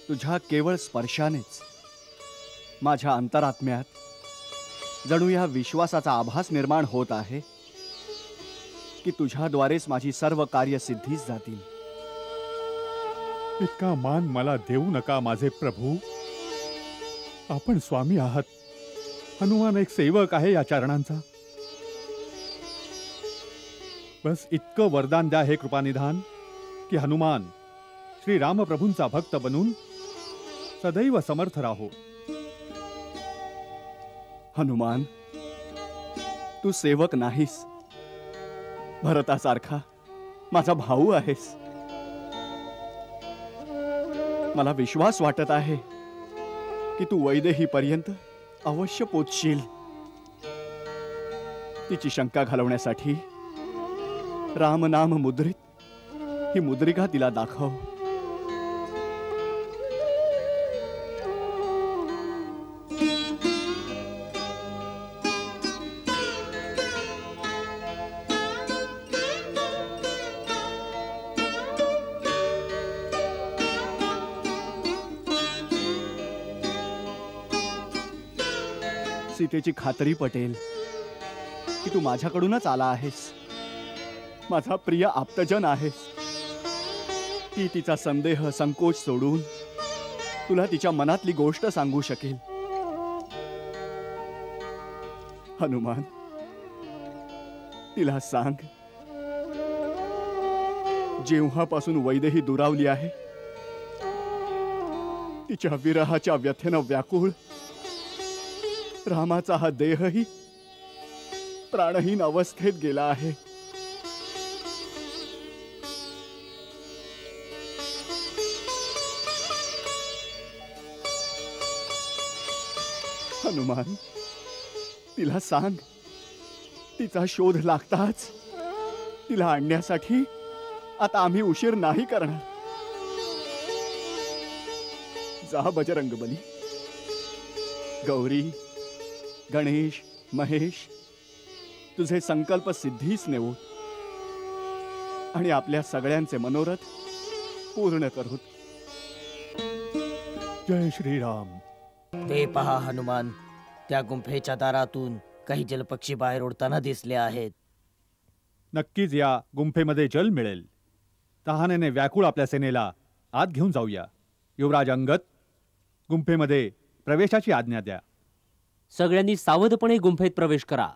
तुझ्या केवळ स्पर्शानेच माझ्या अंतरात्म्यात जणू या विश्वासाचा आभास निर्माण होत आहे की तुझ्याद्वारेच माझी सर्व कार्य सिद्धीस जातील. इतका मान मला देऊ नका माझे प्रभू. आपण स्वामी आहात. हनुमान एक सेवक आहे या चरणांचा. बस इतकं वरदान द्या हे कृपानिधान की हनुमान श्री रामप्रभूंचा भक्त बनून सदैव समर्थ राहो. हनुमान, तू सेवक नाहीस, भरतासारखा माझा भाऊ आहेस. मला विश्वास वाटत आहे की तू वैदेहीपर्यंत अवश्य पोचशील. तिची शंका घालवण्यासाठी रामनाम मुद्रित ही मुद्रिका तिला दाखव. सीतेची खात्री पटेल की तू माझ्याकडूनच आला आहेस, माझा प्रिय आप्तजन आहेस. ती तिचा संदेह संकोच सोडून तुला तिच्या मनातली गोष्ट सांगू शकेल. हनुमान, तिला सांग, जेव्हापासून वैदेही दुरावली आहे, तिच्या विरहाच्या व्यथेनं व्याकुळ रामाचा हा देहही प्राणहीन अवस्थेत गेला आहे. हनुमान, तिला सांग, तिचा शोध लागताच तिला आणण्यासाठी आता आम्ही उशीर नाही करणार. जा बजरंगबली, गौरी, गणेश, महेश, तुझे संकल्प सिद्धीस नेऊ आणि आपल्या सगळ्यांचे मनोरथ पूर्ण करू. जय श्रीराम. ते पहा हनुमान, त्या गुंफेच्या दारातून काही जलपक्षी बाहेर उडताना दिसले आहेत. नक्कीच या गुंफेमध्ये जल मिळेल. तहानेने व्याकुळ आपल्या सेनेला आत घेऊन जाऊया. युवराज अंगद, गुंफेमध्ये प्रवेशाची आज्ञा द्या. सगळ्यांनी सावधपणे गुंफेत प्रवेश करा.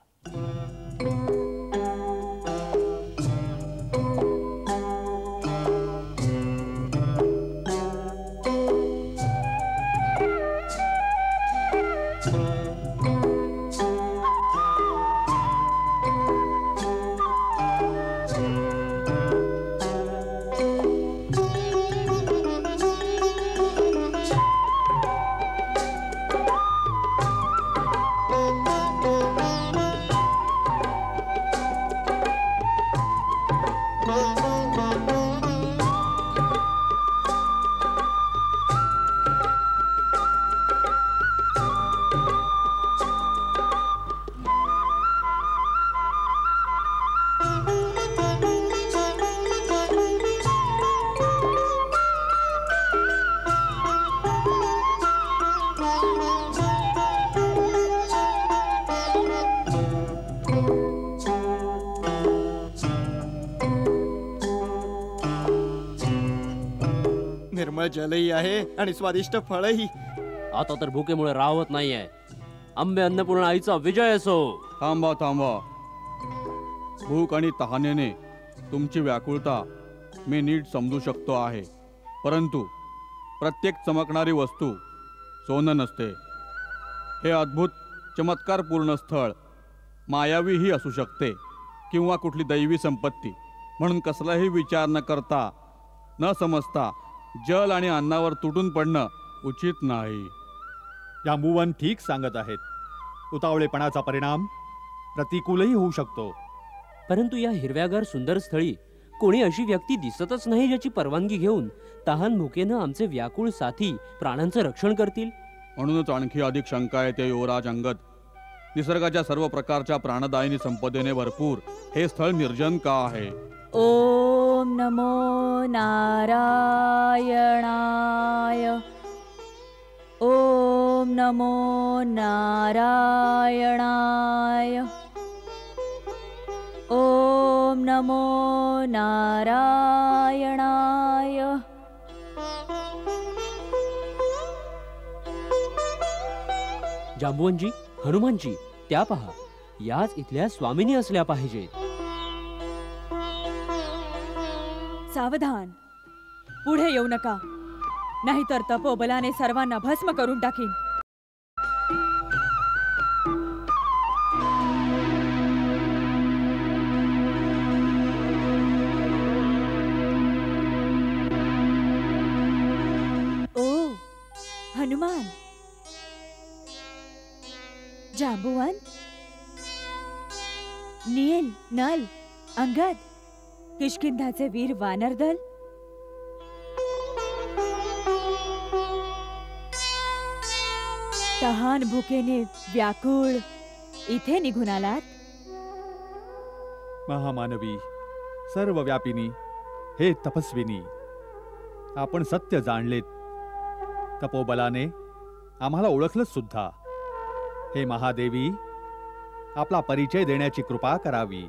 निर्मळ जलही आहे आणि स्वादिष्ट फळही. आता तर भुकेमुळे राहत नाहीये. आंबे अन्नपूर्णा आईचा विजय असो. थांबा थांबा. भूक आणि तहानेने तुमची व्याकुळता मी नीट समजू शकतो आहे, परंतु प्रत्येक चमकणारी वस्तू सोनं नसते. हे अद्भुत चमत्कारपूर्ण स्थळ मायावीही असू शकते किंवा कुठली दैवी संपत्ती. म्हणून कसलाही विचार न करता न समजता जल आणि अन्नावर तुटून पडणं उचित नाही. या मुवन ठीक सांगत आहेत. उतावळेपणाचा परिणाम प्रतिकूलही होऊ शकतो. परंतु या हिरव्यागार सुंदर स्थळी कोणी अशी व्यक्ती दिसतच नाही ज्याची परवानगी घेऊन तहान भुकेनं आमचे व्याकुळ साथी प्राणांचं रक्षण करतील. म्हणूनच आणखी अधिक शंका येते युवराज अंगद. निसर्गाच्या सर्व प्रकारच्या प्राणदायिनी संपदेने भरपूर हे स्थळ निर्जन का आहे? ओम नमो नारायणाय. ओम नमो नारायणाय. ओम नमो नारायणाय. जांबुवनजी, हनुमानजी, त्या पहा, याच इथल्या स्वामिनी असल्या पाहिजेत. सावधान, पुढे येऊ नका, नाहीतर तपोबलाने सर्वांना भस्म करून टाकीन. हनुमान, जांबुवंत, नील, नल, अंगद, किष्किंधाचे वीर वानरदल, तहान भुकेने व्याकुळ इथे निघून आलात? महामानवी, सर्वव्यापिनी, हे तपस्विनी, आपण सत्य जाणलेत. तपोबलाने आम्हाला ओळखलंच सुद्धा. हे महादेवी, आपला परिचय देण्याची कृपा करावी.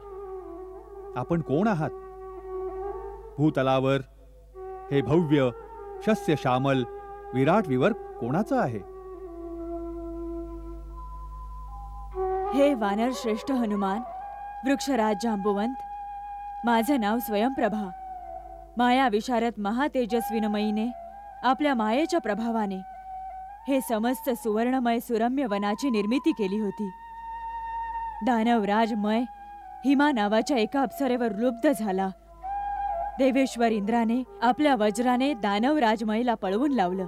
आपण कोण आहात? भूतलावर हे भव्य शस्य श्यामल विराट विवर कोणाचं आहे? हे वानर श्रेष्ठ हनुमान, वृक्षराज जांबुवंत, माझं नाव स्वयंप्रभा. माया विशारद महातेजस्विनमयीने आपल्या मायेच्या प्रभावाने हे समस्त सुवर्णमय सुरम्य वनाची निर्मिती केली होती. दानवराजमय हिमा नावाच्या एका अप्सरेवर लुब्ध झाला. देवेश्वर इंद्राने आपल्या वज्राने दानवराजमयला पळवून लावलं.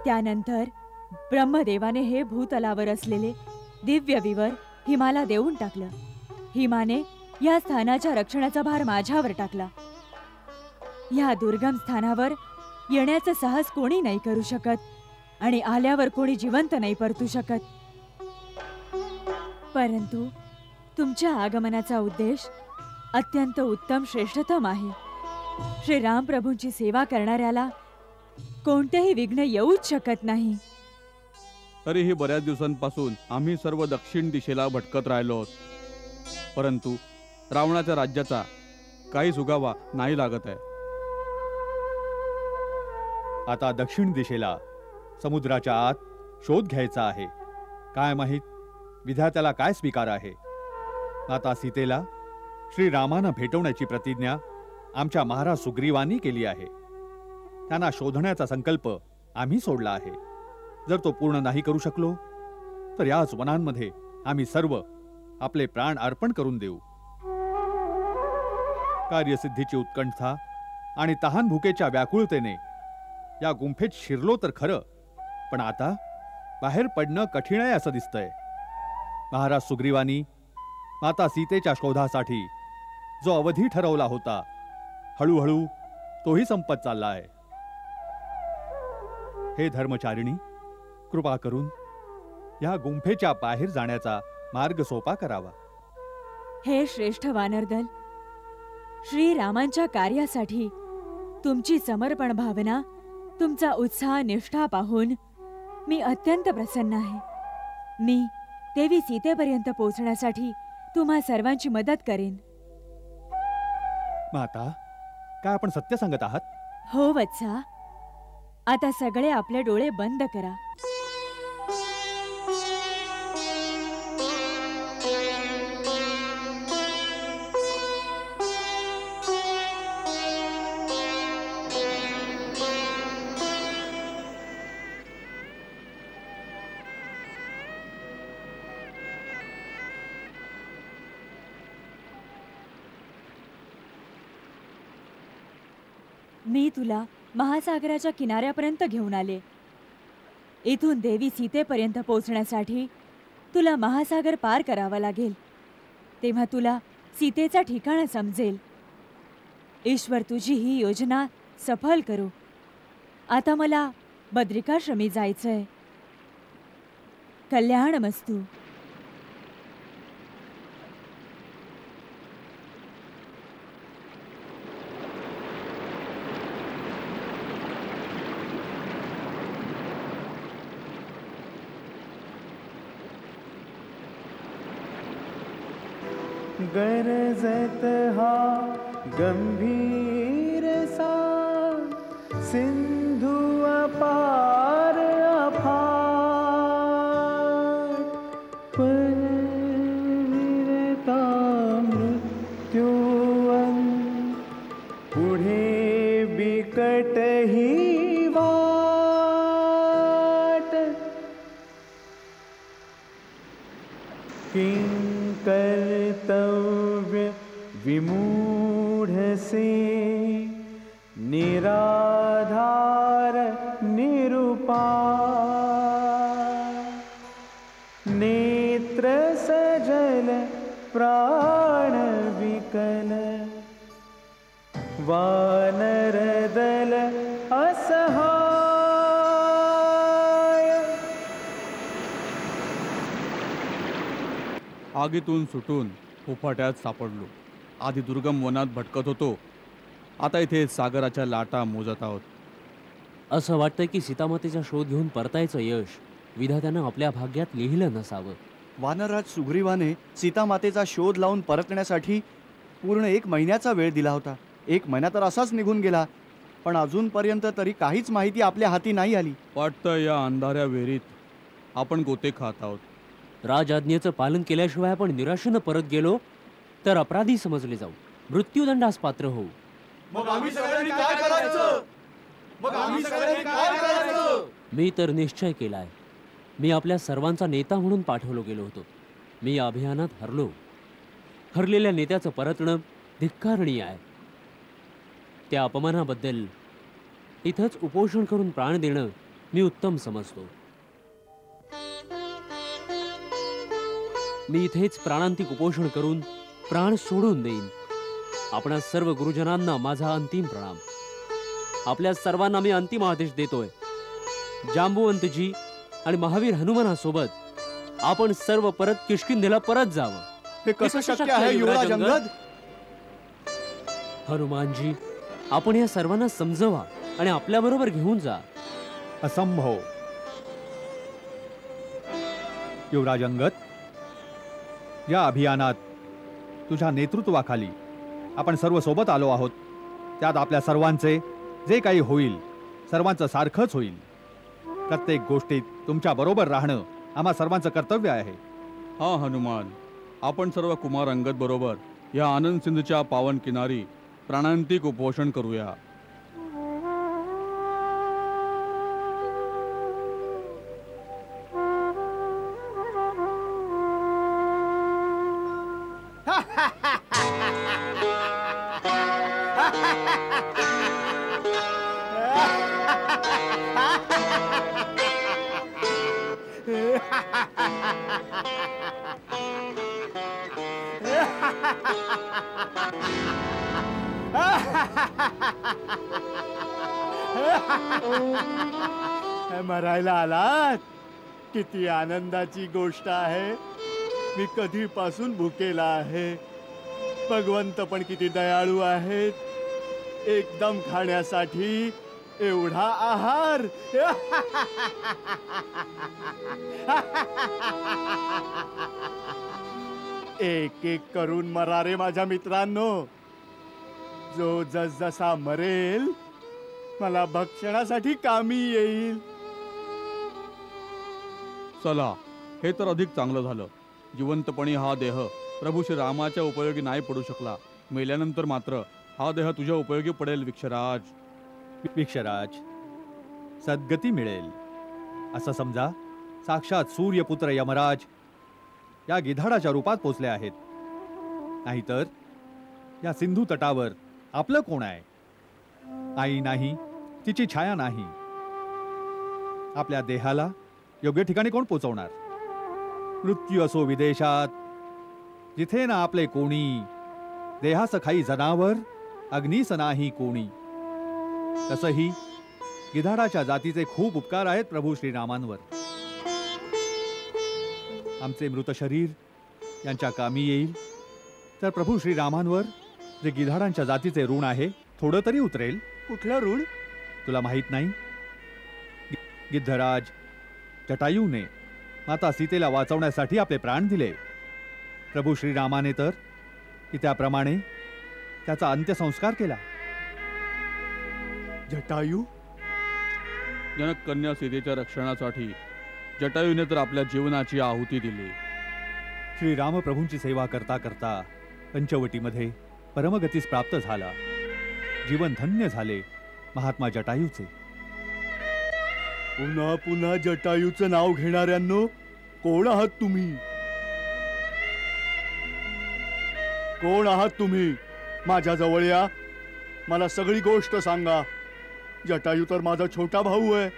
त्यानंतर ब्रह्मदेवाने हे भूतलावर असलेले दिव्य विवर हिमाला देऊन टाकलं. हिमाने या स्थानाच्या रक्षणाचा भार माझ्यावर टाकला. या दुर्गम स्थानावर येण्याचं साहस कोणी नाही करू शकत आणि आल्यावर कोणी जिवंत नाही परतू शकत. परंतु तुमच्या आगमनाचा उद्देश अत्यंत उत्तम श्रेष्ठतम आहे. श्री राम प्रभूंची सेवा करणाऱ्याला कोणतेही विघ्न येऊच शकत नाही. तरीही बऱ्याच दिवसांपासून आम्ही सर्व दक्षिण दिशेला भटकत राहिलो आहोत, परंतु रावणाच्या राज्याचा काही सुगावा नाही लागत आहे. आता दक्षिण दिशेला समुद्राच्या आत शोध घ्यायचा आहे. काय माहीत विधात्याला काय स्वीकार आहे. आता सीतेला श्रीरामानं भेटवण्याची प्रतिज्ञा आमच्या महाराज सुग्रीवांनी केली आहे. त्यांना शोधण्याचा संकल्प आम्ही सोडला आहे. जर तो पूर्ण नाही करू शकलो तर याच वनांमध्ये आम्ही सर्व आपले प्राण अर्पण करून देऊ. कार्यसिद्धीची उत्कंठा आणि तहान भुकेच्या व्याकुळतेने या गुंफेत शिरलो तर खरं, पण आता बाहेर पडणं कठीण आहे असं दिसतंय. महाराज सुग्रीवानी माता सीतेच्या शोधासाठी जो अवधी ठरवला होता, हळूहळू तोही संपत चालला आहे. हे धर्मचारिणी, कृपा करून या गुंफेच्या बाहेर जाण्याचा मार्ग सोपा करावा. हे श्रेष्ठ वानरदल, श्रीरामांच्या कार्यासाठी तुमची समर्पण भावना, तुमचा उत्साह निष्ठा पाहून मी अत्यंत प्रसन्न आहे. मी देवी सीतेपर्यंत पोहोचण्यासाठी तुम्हा सर्वांची मदत करेन. माता, काय आपण सत्य सांगत आहात? हो वत्सा. आता सगळे आपले डोळे बंद करा. मी तुला महासागराच्या किनाऱ्यापर्यंत घेऊन आले. इथून देवी सीतेपर्यंत पोहोचण्यासाठी तुला महासागर पार करावा लागेल. तेव्हा तुला सीतेचा ठिकाण समजेल. ईश्वर तुझी ही योजना सफल करो. आता मला बद्रिकाश्रमी जायचंय. कल्याणमस्तु. गरजत हा गंभीर सा सिंधु अपार अफाट, परविरता मृत्युवन पुढे बिकट ही वाट. कर्तव्य विमूढ़ से निराधार वानरदल असहाय. आगीतून सुटून फुफाट्यात सापडलो. आधी दुर्गम वनात भटकत होतो, आता इथे सागराच्या लाटा मोजत आहोत. असं वाटतंय की सीतामातेचा शोध घेऊन परतायचं यश विधात्यानं आपल्या भाग्यात लिहिलं नसावं. वानरराज सुग्रीवाने सीतामातेचा शोध लावून परतण्यासाठी पूर्ण 1 महिन्याचा वेळ दिला होता. 1 महिना तर असाच निघून गेला, पण अजूनपर्यंत तरी काहीच माहिती आपल्या हाती नाही आली. वाटतं या अंधाऱ्या विहिरीत आपण गोते खात आहोत. राजआज्ञेचं पालन केल्याशिवाय आपण निराशेनं परत गेलो तर अपराधी समजले जाऊ, मृत्यूदंडास पात्र होऊ. मग आम्ही सगळ्यांनी काय करायचं? मी तर निश्चय केलाय. मी आपल्या सर्वांचा नेता म्हणून पाठवलो गेलो होतो. मी या अभियानात हरलो. हरलेल्या नेत्याचं परतणं धिक्कारणीय आहे. त्या अपमानाबद्दल इथंच उपोषण करून प्राण देणं मी उत्तम समजतो. मी इथेच प्राणांतिक उपोषण करून प्राण सोडून देईन. आपणा सर्व गुरुजनांना माझा अंतिम प्रणाम. आपल्या सर्वांना मी अंतिम आदेश देतोय. जांबुवंतजी आणि महावीर हनुमानासोबत आपण सर्व परत किष्किंधेला परत जावं. हे कसं शक्य आहे युवराज अंगद? हनुमानजी, आपण या सर्वांना समजवा आणि आपल्या बरोबर घेऊन जा. असंभव. युवराज अंगद, या अभियानात तुझ्या नेतृत्वाखाली आपण सर्व सोबत आलो आहोत. त्यात आपल्या सर्वांचे जे काही होईल सर्वांचं सारखंच होईल. प्रत्येक गोष्टीत तुमच्या बरोबर राहणं आम्हा सर्वांचं कर्तव्य आहे. हा हनुमान, आपण सर्व कुमार अंगद बरोबर या आनंद सिंधूच्या पावन किनारी प्राणांतिक उपोषण करूया. मरायला आलात? किती आनंदाची गोष्ट आहे. मी कधीपासून भुकेला आहे. भगवंत पण किती दयाळू आहेत. एकदम खाण्यासाठी एवढा आहार. एक एक करून मरा रे माझ्या मित्रांनो. जो जसा मरेल मला भक्षणासाठी कामी येईल. चला, हे तर अधिक चांगलं झालं. जिवंतपणी हा देह प्रभू श्री रामाच्या उपयोगी नाही पडू शकला. मेल्यानंतर मात्र हा देह तुझ्या उपयोगी पडेल विक्षराज. विक्षराज, सद्गती मिळेल असं समजा. साक्षात सूर्यपुत्र यमराज या गिधाडाच्या रूपात पोचले आहेत. नाहीतर या सिंधू तटावर आपलं कोण आहे? आई नाही, तिची छाया नाही. आपल्या देहाला योग्य ठिकाणी कोण पोचवणार? मृत्यू असो विदेशात, जिथे ना आपले कोणी. देहास खाई जनावर, अग्नीस नाही कोणी. तसंही गिधाडाच्या जातीचे खूप उपकार आहेत प्रभू श्रीरामांवर. आमचे मृत शरीर यांच्या कामी येईल तर प्रभू श्रीरामांवर जे गिधाडांच्या जातीचे ऋण आहे थोडं तरी उतरेल. कुठलं ऋण? तुला माहित नाही? गिद्धराज जटायूने माता सीतेला वाचवण्यासाठी आपले प्राण दिले. प्रभू श्रीरामाने तर की त्याप्रमाणे त्याचा अंत्यसंस्कार केला. जटायू? जनक कन्या सीतेच्या रक्षणासाठी जटायूने तर आपल्या जीवनाची आहुती दिली. श्रीरामप्रभूंची सेवा करता करता पंचवटीमध्ये परमगतीस प्राप्त झाला. जीवन धन्य झाले महात्मा जटायूचे. पुन्हा पुन्हा जटायूचं नाव घेणाऱ्यांनो, कोण आहात तुम्ही? कोण आहात तुम्ही? माझ्या जवळ या. मला सगळी गोष्ट सांगा. जटायू तर माझा छोटा भाऊ आहे.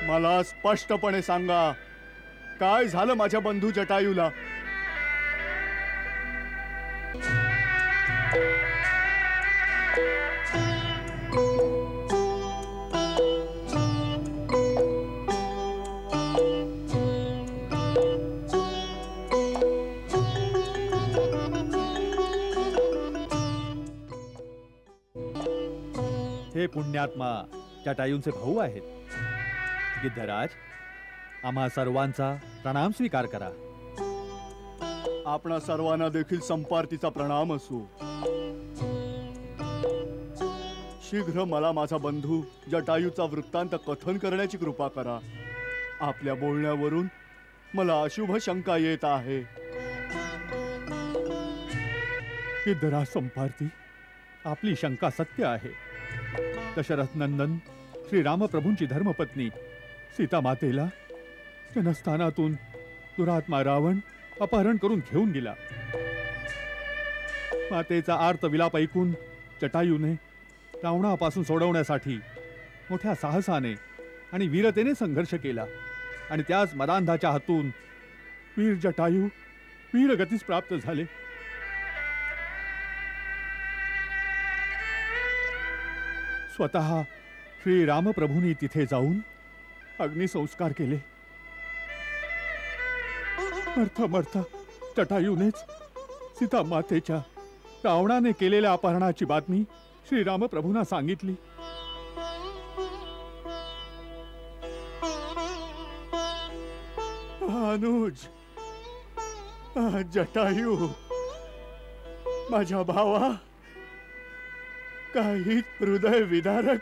मला स्पष्टपणे सांगा, काय झालं माझ्या बंधू जटायूला? हे पुण्यात्मा जटायूंचे भाऊ आहेत. गिद्धराज, आम्हा सर्वांचा प्रणाम स्वीकार करा. आपणा सर्वांना देखील संपार्तीचा प्रणाम असो. शीघ्र मला माझा बंधू जटायूचा वृत्तांत कथन करण्याची कृपा करा. आपल्या बोलण्यावरून मला अशुभ शंका येत आहे. गिद्धराज संपार्ती, आपली शंका सत्य आहे. दशरथ नंदन श्रीरामप्रभूंची धर्मपत्नी सीता मातेला जनस्थानातून दुरात्मा रावण अपहरण करून घेऊन गेला. मातेचा आर्त विलाप ऐकून जटायूने रावणापासून सोडवण्यासाठी मोठ्या साहसाने आणि वीरतेने संघर्ष केला आणि त्याच मदांधाच्या हातून वीर जटायू वीरगतीस प्राप्त झाले. स्वतः श्री रामप्रभूंनी तिथे जाऊन अग्निसंस्कार केले. मरता मरता जटायूनेच सीता मातेच्या रावणाने केलेल्या अपहरणाची बातमी श्रीरामप्रभूंना सांगितली. अनुज, जटायू, माझ्या भावा, काही हृदय विदारक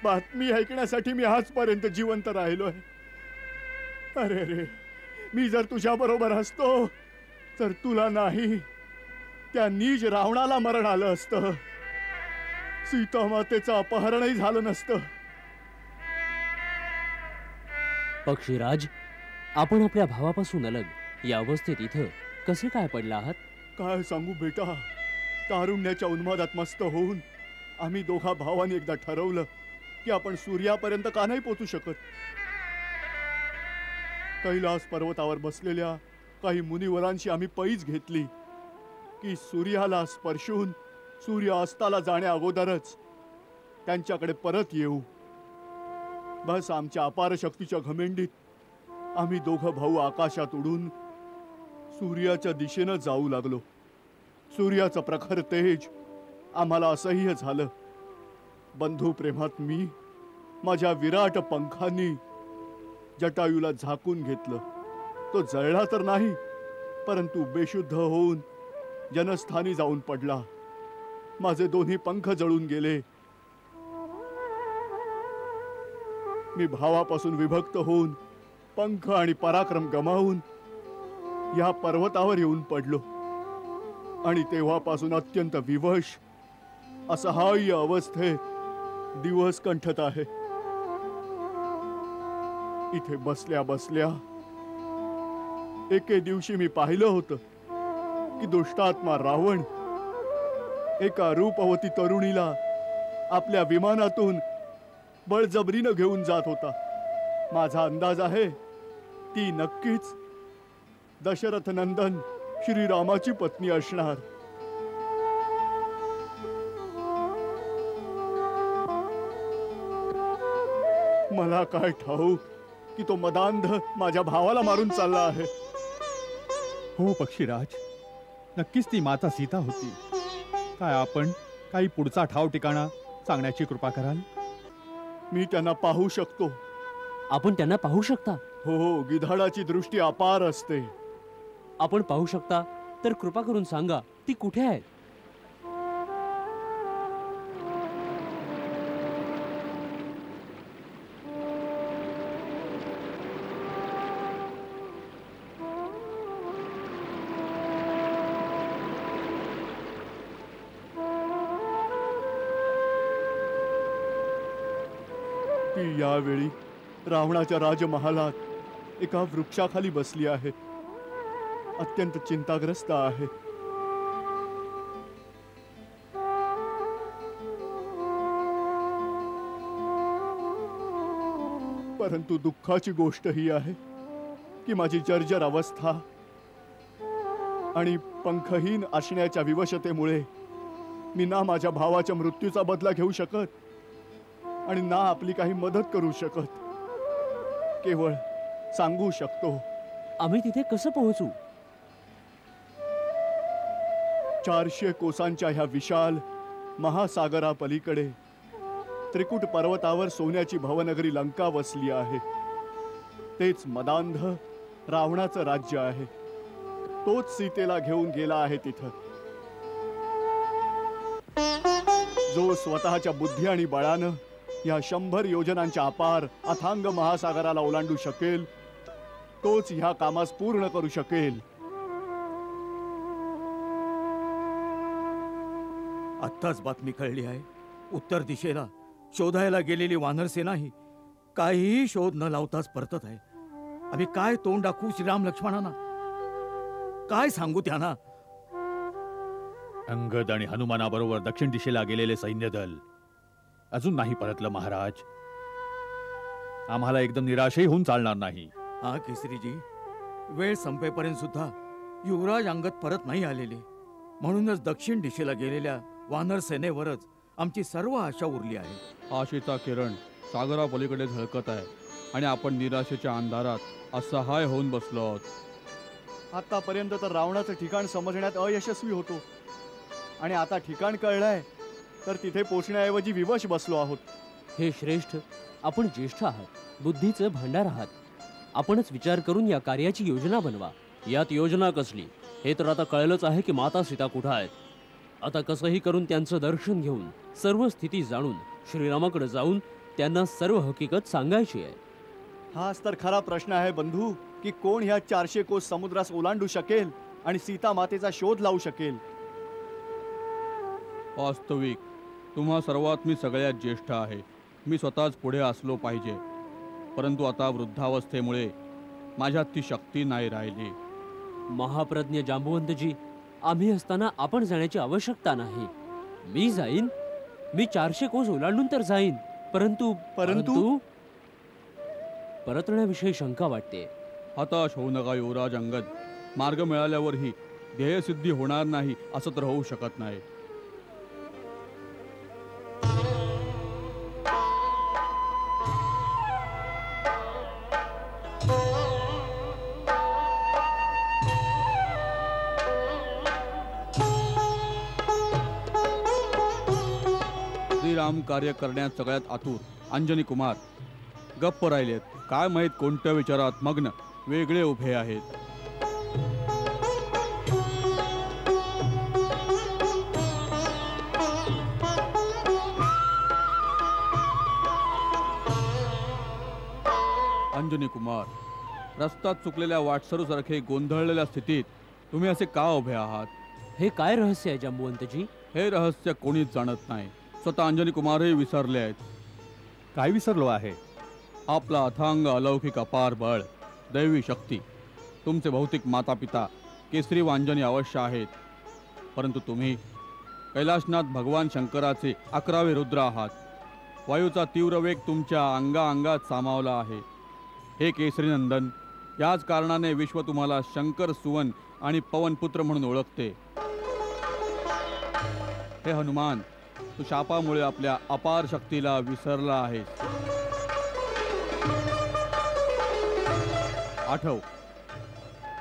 बातमी ऐकण्यासाठी मी आजपर्यंत जिवंत राहिलोय. अरे रे, मी जर तुझ्या बरोबर असतो तर तुला नाही, त्या नीच रावणाला मरण आलं असतं. सीता मातेचं अपहरणही झालं नसतं. पक्षीराज, आपण आपल्या भावापासून अलग या अवस्थेत इथं कसे काय पडला आहात? काय सांगू बेटा, तारुण्याच्या उन्मादात मस्त होऊन आम्ही दोघा भावांनी एकदा ठरवलं की आपण सूर्यापर्यंत का नाही पोचू शकत. कैलास पर्वतावर बसलेल्या काही मुनिवरांशी आम्ही पैज घेतली की सूर्याला स्पर्शून सूर्य अस्ताला जाण्या अगोदरच त्यांच्याकडे परत येऊ. बस आमच्या अपार शक्तीच्या घमेंडीत आम्ही दोघं भाऊ आकाशात उडून सूर्याच्या दिशेनं जाऊ लागलो. सूर्याचं प्रखर तेज आम्हाला असह्य झालं. बंधू प्रेमात मी माझ्या विराट पंखांनी जटायूला झाकून घेतलं. तो जळला तर नाही, परंतु बेशुद्ध होऊन जनस्थानी जाऊन पडला. माझे दोन्ही पंख जळून गेले. मी भावापासून विभक्त होऊन पंख आणि पराक्रम गमावून या पर्वतावर येऊन पडलो आणि तेव्हापासून अत्यंत विवश असहाय्य अवस्थेत दिवस कंठत आहे. इथे बसल्या बसल्या एके दिवशी मी पाहिलं होतं की दुष्टात्मा रावण एका रूपवती तरुणीला आपल्या विमानातून बळजबरीनं घेऊन जात होता. माझा अंदाज आहे ती नक्कीच दशरथ नंदन श्रीरामाची पत्नी असणार. मला काय ठाऊक की तो मदांध माझ्या भावाला मारून चालला आहे. हो पक्षीराज, नक्कीच ती माता सीता होती. काय आपण काही पुढचा ठाव ठिकाणा सांगण्याची कृपा कराल? मी त्यांना पाहू शकतो. आपण त्यांना पाहू शकता? हो, गिधाडाची दृष्टी अपार असते. आपण पाहू शकता तर कृपा करून सांगा ती कुठे आहे? ती यावेळी रावणाच्या राजमहालात एका वृक्षाखाली बसली आहे. अत्यंत चिंताग्रस्त आहे. परंतु दुःखाची गोष्ट ही आहे की माझी जर्जर अवस्था आणि पंखहीन असण्याच्या विवशतेमुळे मी ना माझ्या भावाच्या मृत्यूचा बदला घेऊ शकत आणि ना आपली काही मदत करू शकत. केवळ सांगू शकतो. आम्ही तिथे कसं पोहोचू? 400 कोसांच्या ह्या विशाल महासागरापलीकडे त्रिकुट पर्वतावर सोन्याची भवनगरी लंका वसली आहे. तेच मदांध रावणाचं राज्य आहे. तोच सीतेला घेऊन गेला आहे तिथं. जो स्वतःच्या बुद्धी आणि बळानं या 100 योजनांच्या अपार अथांग महासागराला ओलांडू शकेल, तोच ह्या कामास पूर्ण करू शकेल. आत्ताच बातमी कळली आहे. उत्तर दिशेला शोधायला गेलेली वानरसेनाही काहीही शोध न लावताच परतत आहे. आम्ही काय तोंड दाखवू श्रीराम लक्ष्मणांना? काय सांगू त्यांना? अंगद आणि हनुमानाबरोबर दक्षिण दिशेला गेलेले सैन्य दल अजून नाही परतलं महाराज. आम्हाला एकदम निराशही होऊन चालणार नाही. हा केसरीजी, वेळ संपेपर्यंत सुद्धा युवराज अंगद परत नाही आलेले. म्हणूनच दक्षिण दिशेला गेलेल्या वानर सेनेवरच आमची सर्व आशा उरली आहे. आशेचा किरण सागरापलीकडे झळकत आहे आणि आपण निराशेच्या अंधारात असहाय होऊन बसलो आहोत. आतापर्यंत तर रावणाचं ठिकाण समजण्यात अयशस्वी होतो आणि आता ठिकाण कळलंय तर तिथे पोचण्याऐवजी विवश बसलो आहोत. हे श्रेष्ठ, आपण ज्येष्ठ आहात, बुद्धीचं भांडार आहात. आपणच विचार करून या कार्याची योजना बनवा. यात योजना कसली हे तर आता कळलंच आहे की माता सीता कुठं आहेत. आता कसंही करून त्यांचं दर्शन घेऊन सर्व स्थिती जाणून श्रीरामाकडे जाऊन त्यांना सर्व हकीकत सांगायची आहे. हाच तर खरा प्रश्न आहे बंधू, की कोण ह्या 400 कोस समुद्रास ओलांडू शकेल आणि सीता मातेचा शोध लावू शकेल. वास्तविक तुम्हा सर्वात मी सगळ्यात ज्येष्ठ आहे. मी स्वतःच पुढे असलो पाहिजे, परंतु आता वृद्धावस्थेमुळे माझ्यात ती शक्ती नाही राहिली. महाप्रज्ञ जांबुवंतजी, आम्ही असताना आपण जाण्याची आवश्यकता नाही. मी जाईन, मी 400 कोस ओलांडून तर जाईन, परंतु परंतु परतण्याविषयी शंका वाटते. हताश होऊ नका युवराज अंगद. मार्ग मिळाल्यावरही ध्येयसिद्धी होणार नाही असं तर होऊ शकत नाही. श्रीराम कार्य करण्यात सगळ्यात आतुर अंजनी कुमार गप्प राहिलेत. काय माहित कोणत्या विचारात मग्न वेगळे उभे आहेत. अंजनी कुमार, रस्त्यात चुकलेल्या वाटसरूसारखे गोंधळलेल्या स्थितीत तुम्ही असे का उभे आहात? हे काय रहस्य आहे जांबुवंतजी? हे रहस्य कोणीच जाणत नाही. स्वतः अंजनी कुमारही विसरले आहेत. काय विसरलो आहे? आपला अथांग अलौकिक अपार बळ, दैवी शक्ती. तुमचे भौतिक माता पिता केसरी व अंजनी अवश्य आहेत, परंतु तुम्ही कैलाशनाथ भगवान शंकराचे 11वे रुद्र आहात. वायूचा तीव्र वेग तुमच्या अंगाअंगात सामावला आहे. हे केसरी नंदन, याच कारणाने विश्व तुम्हाला शंकर सुवन आणि पवनपुत्र म्हणून ओळखते. हे हनुमान, तू शापामुळे आपल्या अपार शक्तीला विसरला आहेस. आठव,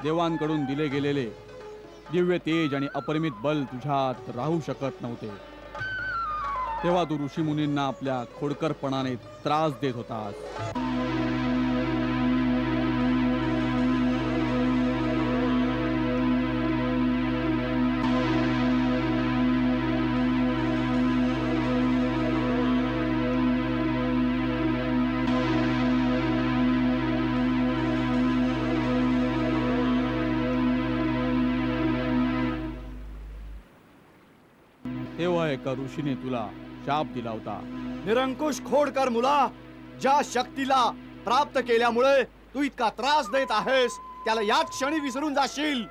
देवांकडून दिले गेलेले दिव्य तेज आणि अपरिमित बल तुझ्यात राहू शकत नव्हते. तेव्हा तू ऋषीमुनींना आपल्या खोडकरपणाने त्रास देत होतास. तेव्हा एका ऋषीने तुला शाप दिला होता. निरंकुश खोडकर मुला, ज्या शक्तीला प्राप्त केल्यामुळे तू इतका त्रास देत आहेस त्याला याच क्षणी विसरून जाशील.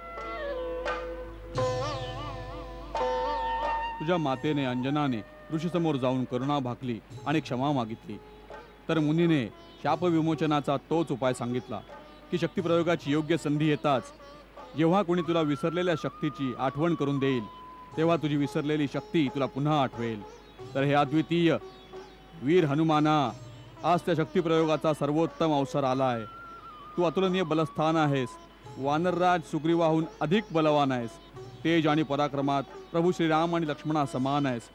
तुझ्या मातेने अंजनाने ऋषीसमोर जाऊन करुणा भाकली आणि क्षमा मागितली. तर मुनीने शाप विमोचनाचा तोच उपाय सांगितला की शक्तिप्रयोगाची योग्य संधी येताच जेव्हा कोणी तुला विसरलेल्या शक्तीची आठवण करून देईल तेव्हा तुझी विसरलेली शक्ती तुला पुन्हा आठवेल. तर हे अद्वितीय वीर हनुमाना, आज त्या शक्तिप्रयोगाचा सर्वोत्तम अवसर आला आहे. तू अतुलनीय बलस्थान आहेस. वानरराज सुग्रीवाहून अधिक बलवान आहेस. तेज आणि पराक्रमात प्रभू श्रीराम आणि लक्ष्मणा समान आहेस.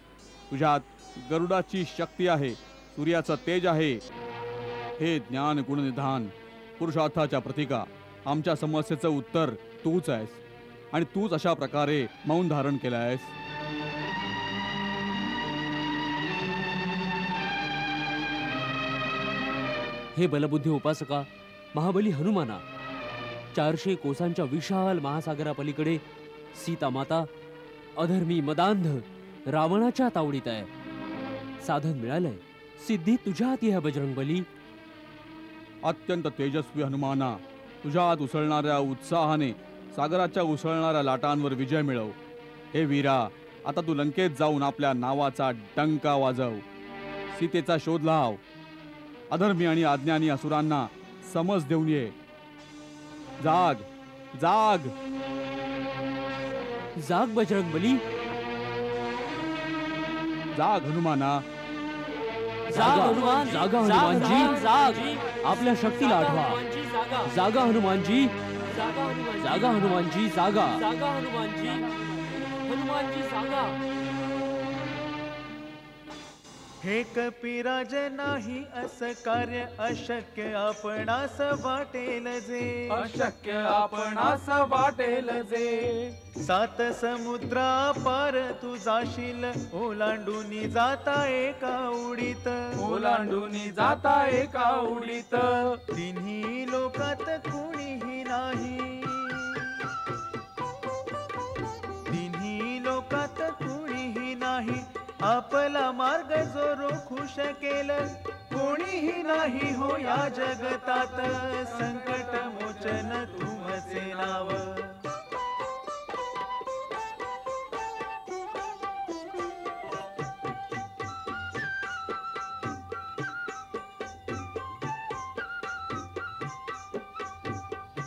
तुझ्यात गरुडाची शक्ती आहे सूर्याचं तेज आहे, हे ज्ञान गुणनिधान पुरुषार्थाच्या प्रतीका. आमच्या समस्येचं उत्तर तूच आहेस आणि तूच अशा प्रकारे मौन धारण केलं आहेस. हे बलबुद्धी उपासका महाबली हनुमाना, 400 कोसांच्या विशाल महासागरापलीकडे सीता माता अधर्मी मदांध रावणाच्या तावडीत आहे. साधन मिळालंय, सिद्धी तुझ्या हाती आहे बजरंगबली. अत्यंत तेजस्वी हनुमाना, तुझ्यात उसळणाऱ्या उत्साहाने सागराच्या उसळणाऱ्या लाटांवर विजय मिळव. हे वीरा, आता तू लंकेत जाऊन आपल्या नावाचा डंका वाजव. सीतेचा शोध लाव. अधर्मी आणि अज्ञानी असुरांना समज देऊन ये. जाग जाग जाग बजरंगबली, जाग हनुमाना. जागा हनुमान, जागा हनुमानजी, जाग. आपल्या शक्तीला आठवा. जागा हनुमानजी, जागा हनुमानजी, जागा. हनुमानजी जागा. हे कपिराज नाही असं कार्य अशक्य आपणास वाटेल जे. अशक्य आपणास वाटेल जे. 7 समुद्रा पार तू जाशील ओलांडून जाता एका उडीत. ओलांडून जाता एका उडीत. तिन्ही लोकात कुणीही नाही. तिन्ही लोकात कुणीही नाही. आपला मार्ग जो रोखू शकेल कोणीही नाही हो या जगतात. संकट मोचन तुमचे नाव.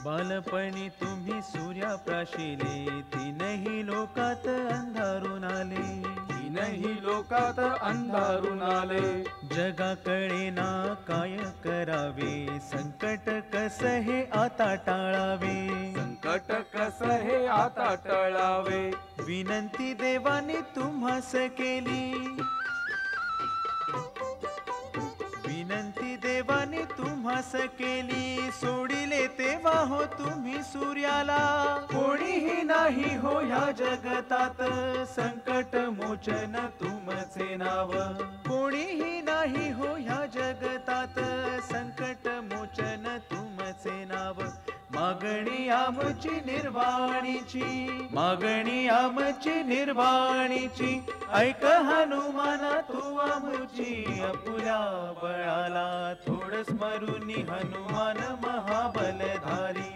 बालपणी तुम्ही सूर्याप्राशिले तीनही लोकात अंधारून आले. तीनही लोकात अंधारून आले. जगाकडे ना काय करावे संकट कस हे आता टाळावे. संकट कस हे आता टळावे. विनंती देवाने तुम्हास केली. विनंती देवाने तुम्हास केली. सोडिले तेव्हा हो तुम्ही सूर्याला. कोणीही नाही हो या जगतात. संकट मोचन तुमचे नाव. कोणीही नाही हो या जगतात. संकट मोचन तुमचे नाव. मागणी आमची निर्वाणीची. मागणी आमची निर्वाणीची. ऐक हनुमाना तू आमची. अपुल्या बळाला थोड स्मरुनी हनुमान महाबलधारी.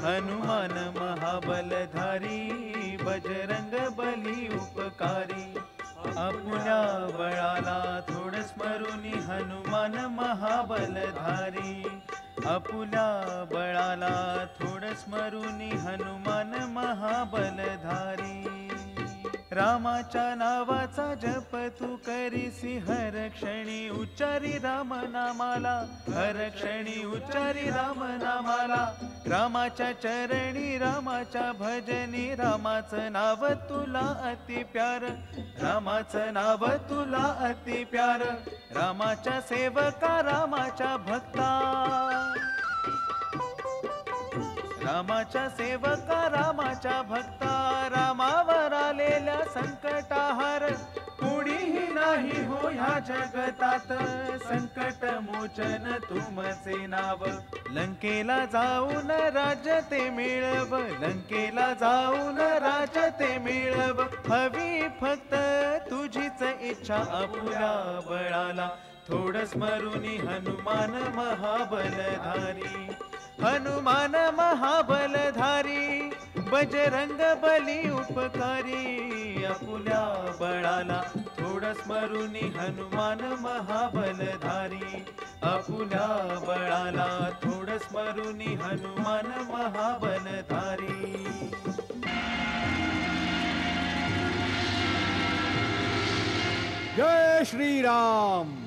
हनुमान महाबलधारी बजरंग बली उपकारी. अपुल्या बळाला थोड स्मरुनी हनुमान महाबलधारी. अपुल्या बळाला थोड स्मरुनी हनुमान महाबलधारी. रामाच्या नावाचा जप तू करीसी हर क्षणी उच्चारी राम नामाला. हर क्षणी उच्चारी राम नामाला. रामाच्या चरणी रामाच्या भजनी रामाचं नाव तुला अति प्यार. रामाचं नाव तुला अति प्यार. रामाच्या सेवका रामाच्या भक्ता. रामाच्या सेवका रामाच्या भक्ता. रामावर आलेल्या संकटाहार कोणीही नाही हो ह्या जगतात. संकट मोचन तुमचे नाव. लंकेला जाऊन राज्य ते मिळव. लंकेला जाऊन राज्य ते मिळव. हवी फक्त तुझीच इच्छा अपुल्या बळाला. थोड स्मरुनी हनुमान महाबलधारी. हनुमान महाबलधारी बजरंग बली उपकारी. अपुल्या बळाला थोड स्मरुनी हनुमान महाबलधारी. अपुल्या बळाला थोड स्मरुनी हनुमान महाबलधारी. जय श्रीराम.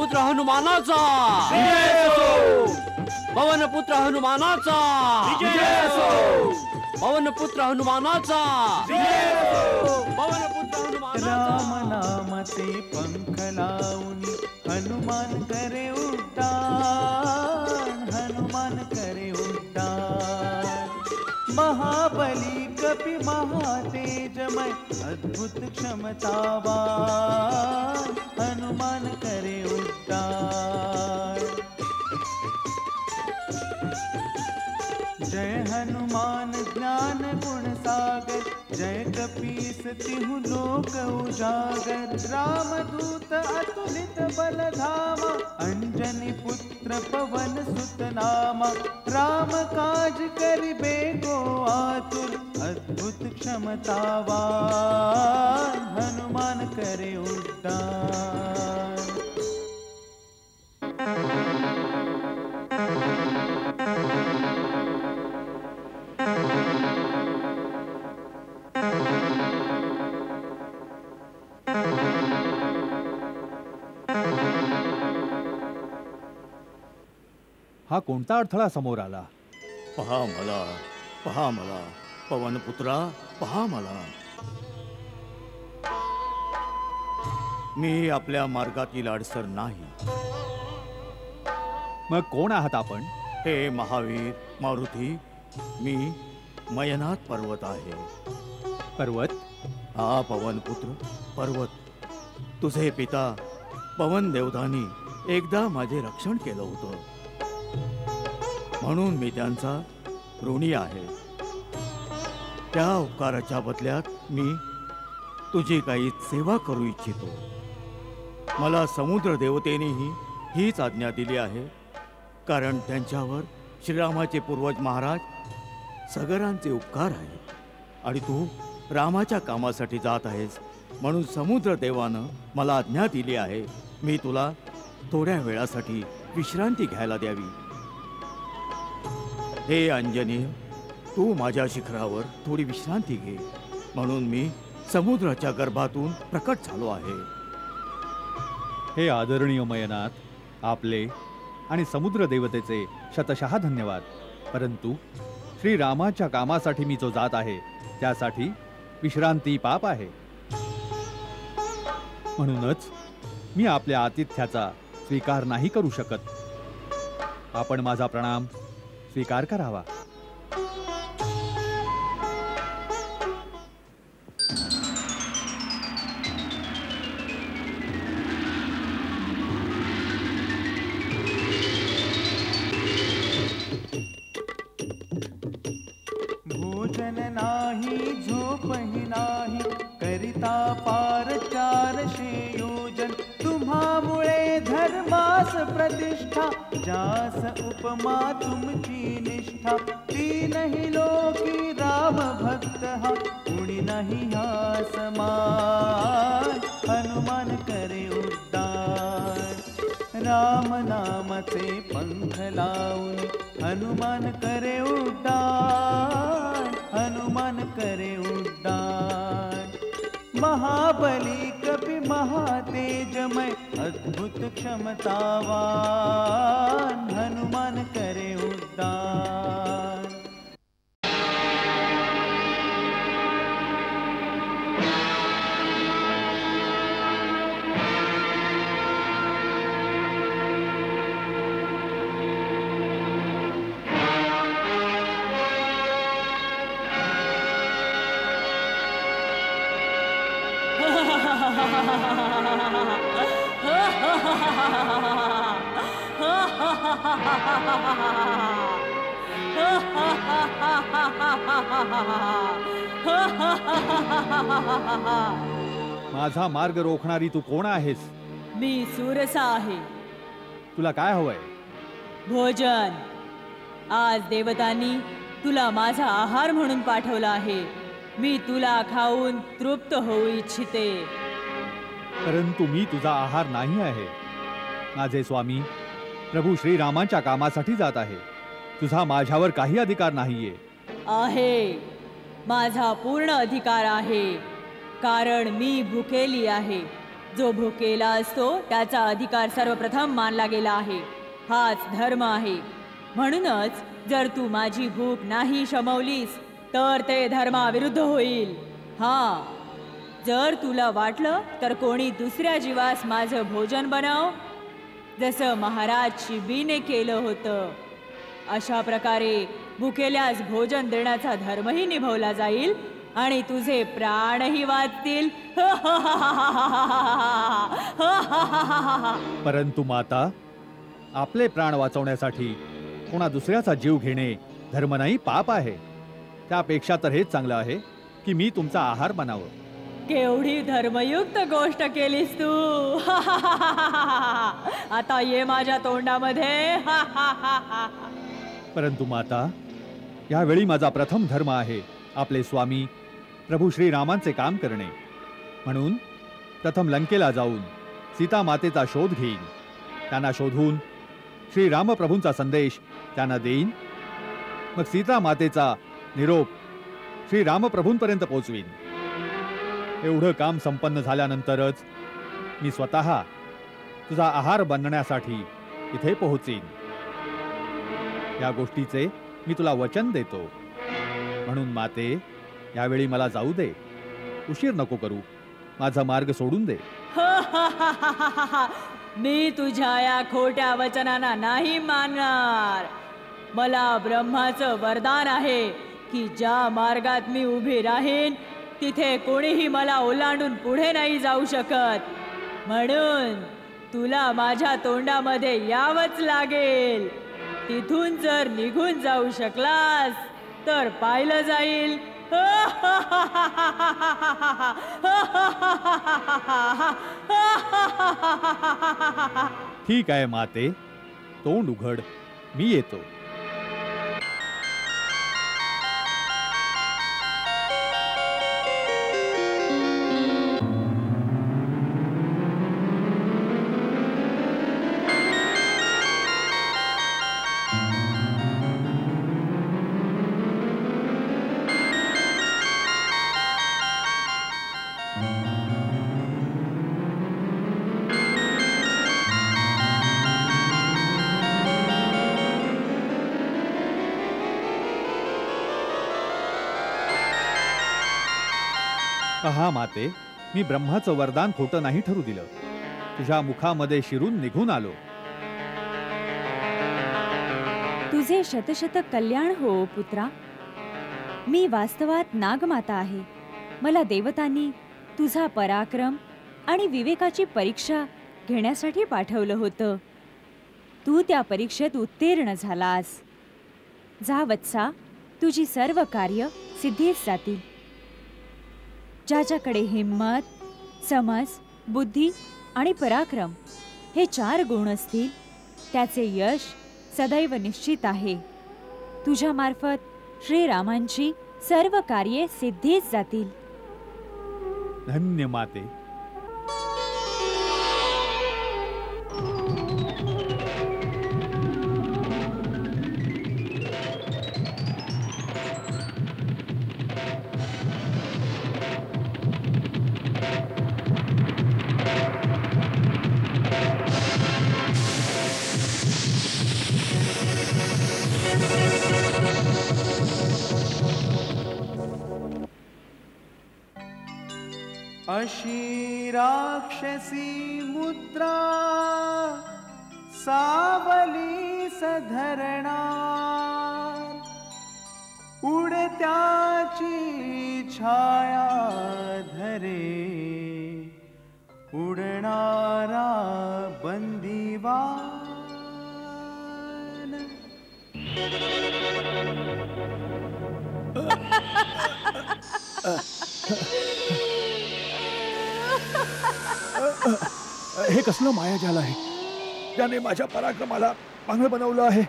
पवनपुत्र हनुमानाचा पवनपुत्र हनुमानाचा पवनपुत्र हनुमानाचा पवनपुत्र हनुमानाचा राम नामाचे पंख लावून हनुमान करे उड्डाण हनुमान करे उड्डाण महाबली कपि महातेजमय अद्भुत क्षमतावान हनुमान करे उड्डाण जय हनुमान ज्ञान गुण सागर जय कपीस तिहु लोक उजागर रामदूत अतुलित बल धामा अंजनी पुत्र पवन सुत नामा राम काज करिबे को आतुर अद्भुत क्षमतावान हनुमान करे उड्डाण हा कोणता अडथळा समोर आला? पहा मला पवनपुत्रा, पहा मला. मी आपल्या मार्गातील अडसर नाही. मग कोण आहात आपण? हे महावीर मारुती, मी मयनाथ पर्वत आहे. पर्वत? हा पवनपुत्र पर्वत. तुझे पिता पवन देवतानी एकदा माझे रक्षण केलं होतं, म्हणून मी त्यांचा ऋणी आहे. त्या उपकाराच्या बदल्यात मी तुझी काही सेवा करू इच्छितो. मला समुद्र देवतेनेही हीच आज्ञा दिली आहे, कारण त्यांच्यावर श्रीरामाचे पूर्वज महाराज सगरांचे उपकार आहेत आणि तू रामाच्या कामासाठी जात आहेस, म्हणून समुद्र देवानं मला आज्ञा दिली आहे मी तुला थोड्या वेळासाठी विश्रांती घ्यायला द्यावी. हे अंजनी, तू माझ्या शिखरावर थोडी विश्रांती घे, म्हणून मी समुद्राच्या गर्भातून प्रकट झालो आहे. हे आदरणीय मयनाथ, आपले आणि समुद्र देवतेचे शतशः धन्यवाद. परंतु श्रीरामाच्या कामासाठी मी जो जात आहे त्यासाठी विश्रांती पाप आहे. म्हणूनच मी आपल्या आतिथ्याचा स्वीकार नाही करू शकत. आपण माझा प्रणाम स्वीकार करावा. भोजन नाही झोपही नाही करिता पार 400 योजन तुम्हामुळे धर्मास प्रतिष्ठा जास उपमा तुमची निष्ठा तीनही लोकी राम भक्त हा कुणी नाही हा समान हनुमान करे उड्डाण राम नामाचे पंख लावून हनुमान करे उड्डाण हनुमान करे उड्डाण महाबली कपि महातेजमय अद्भुत क्षमतावान हनुमान करे उड्डाण माझा मार्ग रोखणारी तू कोण आहेस? मी सुरसा आहे. तुला काय हवंय? भोजन. आज देवतांनी तुला माझा आहार म्हणून पाठवला आहे. मी तुला खाऊन तृप्त होऊ इच्छिते. परंतु मी तुझा आहार नाही आहे. माझे स्वामी प्रभू श्रीरामाच्या कामासाठी जात आहे. तुझा माझ्यावर काही अधिकार नाहीये. आहे, माझा पूर्ण अधिकार आहे, कारण मी भुकेली आहे. जो भुकेला असतो त्याचा अधिकार सर्वप्रथम मानला गेला आहे. हाच धर्म आहे. म्हणूनच जर तू माझी भूक नाही शमवलीस तर ते धर्माविरुद्ध होईल. हा, जर तुला वाटलं तर कोणी दुसऱ्या जीवास माझं भोजन बनव, जसं महाराज शिबीने केलं होतं. अशा प्रकारे भुकेल्यास भोजन देण्याचा धर्मही निभवला जाईल आणि तुझे प्राणही वाचतील. परंतु माता, आपले प्राण वाचवण्यासाठी कोणा दुसऱ्याचा जीव घेणे धर्म नाही, पाप आहे. त्यापेक्षा तर हेच चांगलं आहे की मी तुमचा आहार बनावं. केवढी धर्मयुक्त गोष्ट केलीस तू. आता ये माझ्या तोंडामध्ये. परंतु माता, यावेळी माझा प्रथम धर्म आहे आपले स्वामी प्रभू श्रीरामांचे काम करणे. म्हणून प्रथम लंकेला जाऊन सीता मातेचा शोध घेईन. त्यांना शोधून श्रीरामप्रभूंचा संदेश त्यांना देईन. मग सीता मातेचा निरोप श्रीरामप्रभूंपर्यंत पोहोचवीन. एवढं काम संपन्न झाल्यानंतरच मी स्वतः तुझा आहार बनण्यासाठी इथे पोहोचीन. या गोष्टीचे मी तुला वचन देतो. म्हणून माते, यावेळी मला जाऊ दे. उशीर नको करू. माझा मार्ग सोडून दे. मी तुझ्या या खोट्या वचनांना नाही मानणार. मला ब्रह्माचं वरदान आहे की ज्या मार्गात मी उभी राहीन तिथे कोणीही मला ओलांडून पुढे नाही जाऊ शकत. म्हणून तुला माझ्या तोंडामध्ये यावंच लागेल. तिथून जर निघून जाऊ शकलास तर पाहिलं जाईल. ठीक आहे माते, तोंड उघड, मी येतो. पहा माते, मी ब्रह्माचं वरदान खोटं नाही ठरू दिलं. तुझ्या मुखामध्ये शिरून निघून आलो. तुझे शतशत कल्याण हो पुत्रा. मी वास्तवात नागमाता आहे. मला देवतांनी तुझा पराक्रम आणि विवेकाची परीक्षा घेण्यासाठी पाठवलं होतं. तू त्या परीक्षेत उत्तीर्ण झालास. जा वत्सा, तुझी सर्व कार्य सिद्धीस जातील. ज्याच्याकडे हिम्मत, समज, बुद्धी आणि पराक्रम हे 4 गुण असतील त्याचे यश सदैव निश्चित आहे. तुझ्या मार्फत श्रीरामांची सर्व कार्ये सिद्धीस जातील. धन्य माते. अशी राक्षसी मुद्रा सावली सधरणार, उडत्याची छाया धरे उडणारा बंदिवान. हे कसलं मायाजाल आहे ज्याने माझ्या पराक्रमाला पांगळ बनवलं आहे.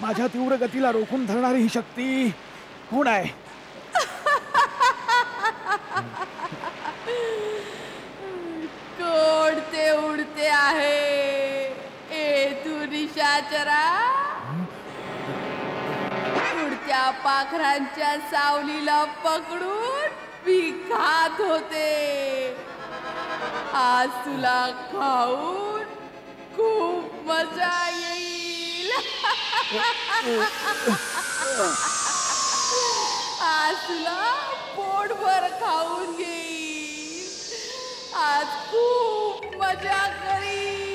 माझ्या तीव्र गतीला रोखून धरणारी ही शक्ती कोण आहे? कोण ते उडते आहे? ए तू निशाचरा, उडत्या पाखरांच्या सावलीला पकडून मी खात होते. आज तुला खाऊन खूप मजा येईल. आज तुला पोटभर खाऊन घेईल. आज खूप मजा करीन.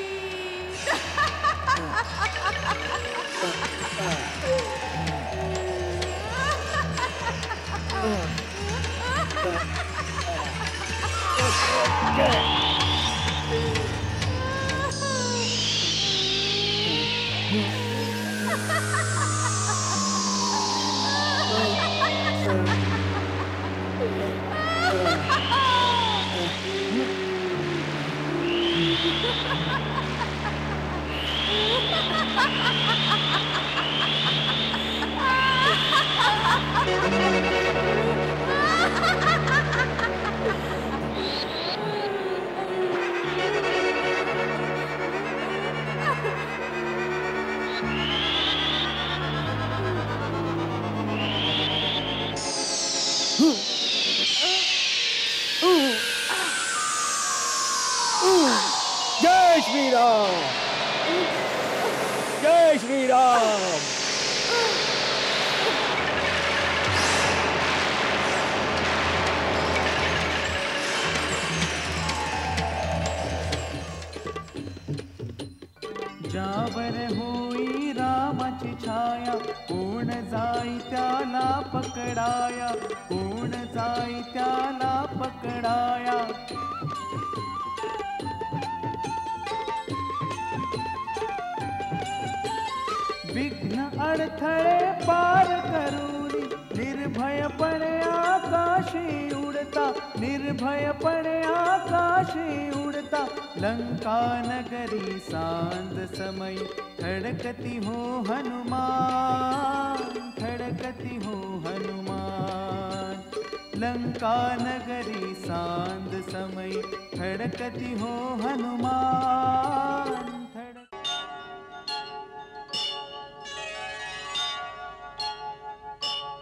जय श्रीराम, जय श्रीराम. ज्यावर होई रामाची छाया, कोण जाई त्याला पकडाया, कोण जाई त्याला पकडाया. विघ्न अडथळे पार करूनी, निर्भयपणे आकाशी उडता, निर्भयपणे आकाशी उडता. लंका नगरी सांज समय, खडकती हो हनुमान, खडकती हो हनुमान. लंका नगरी सांज समय, खडकती हो हनुमान.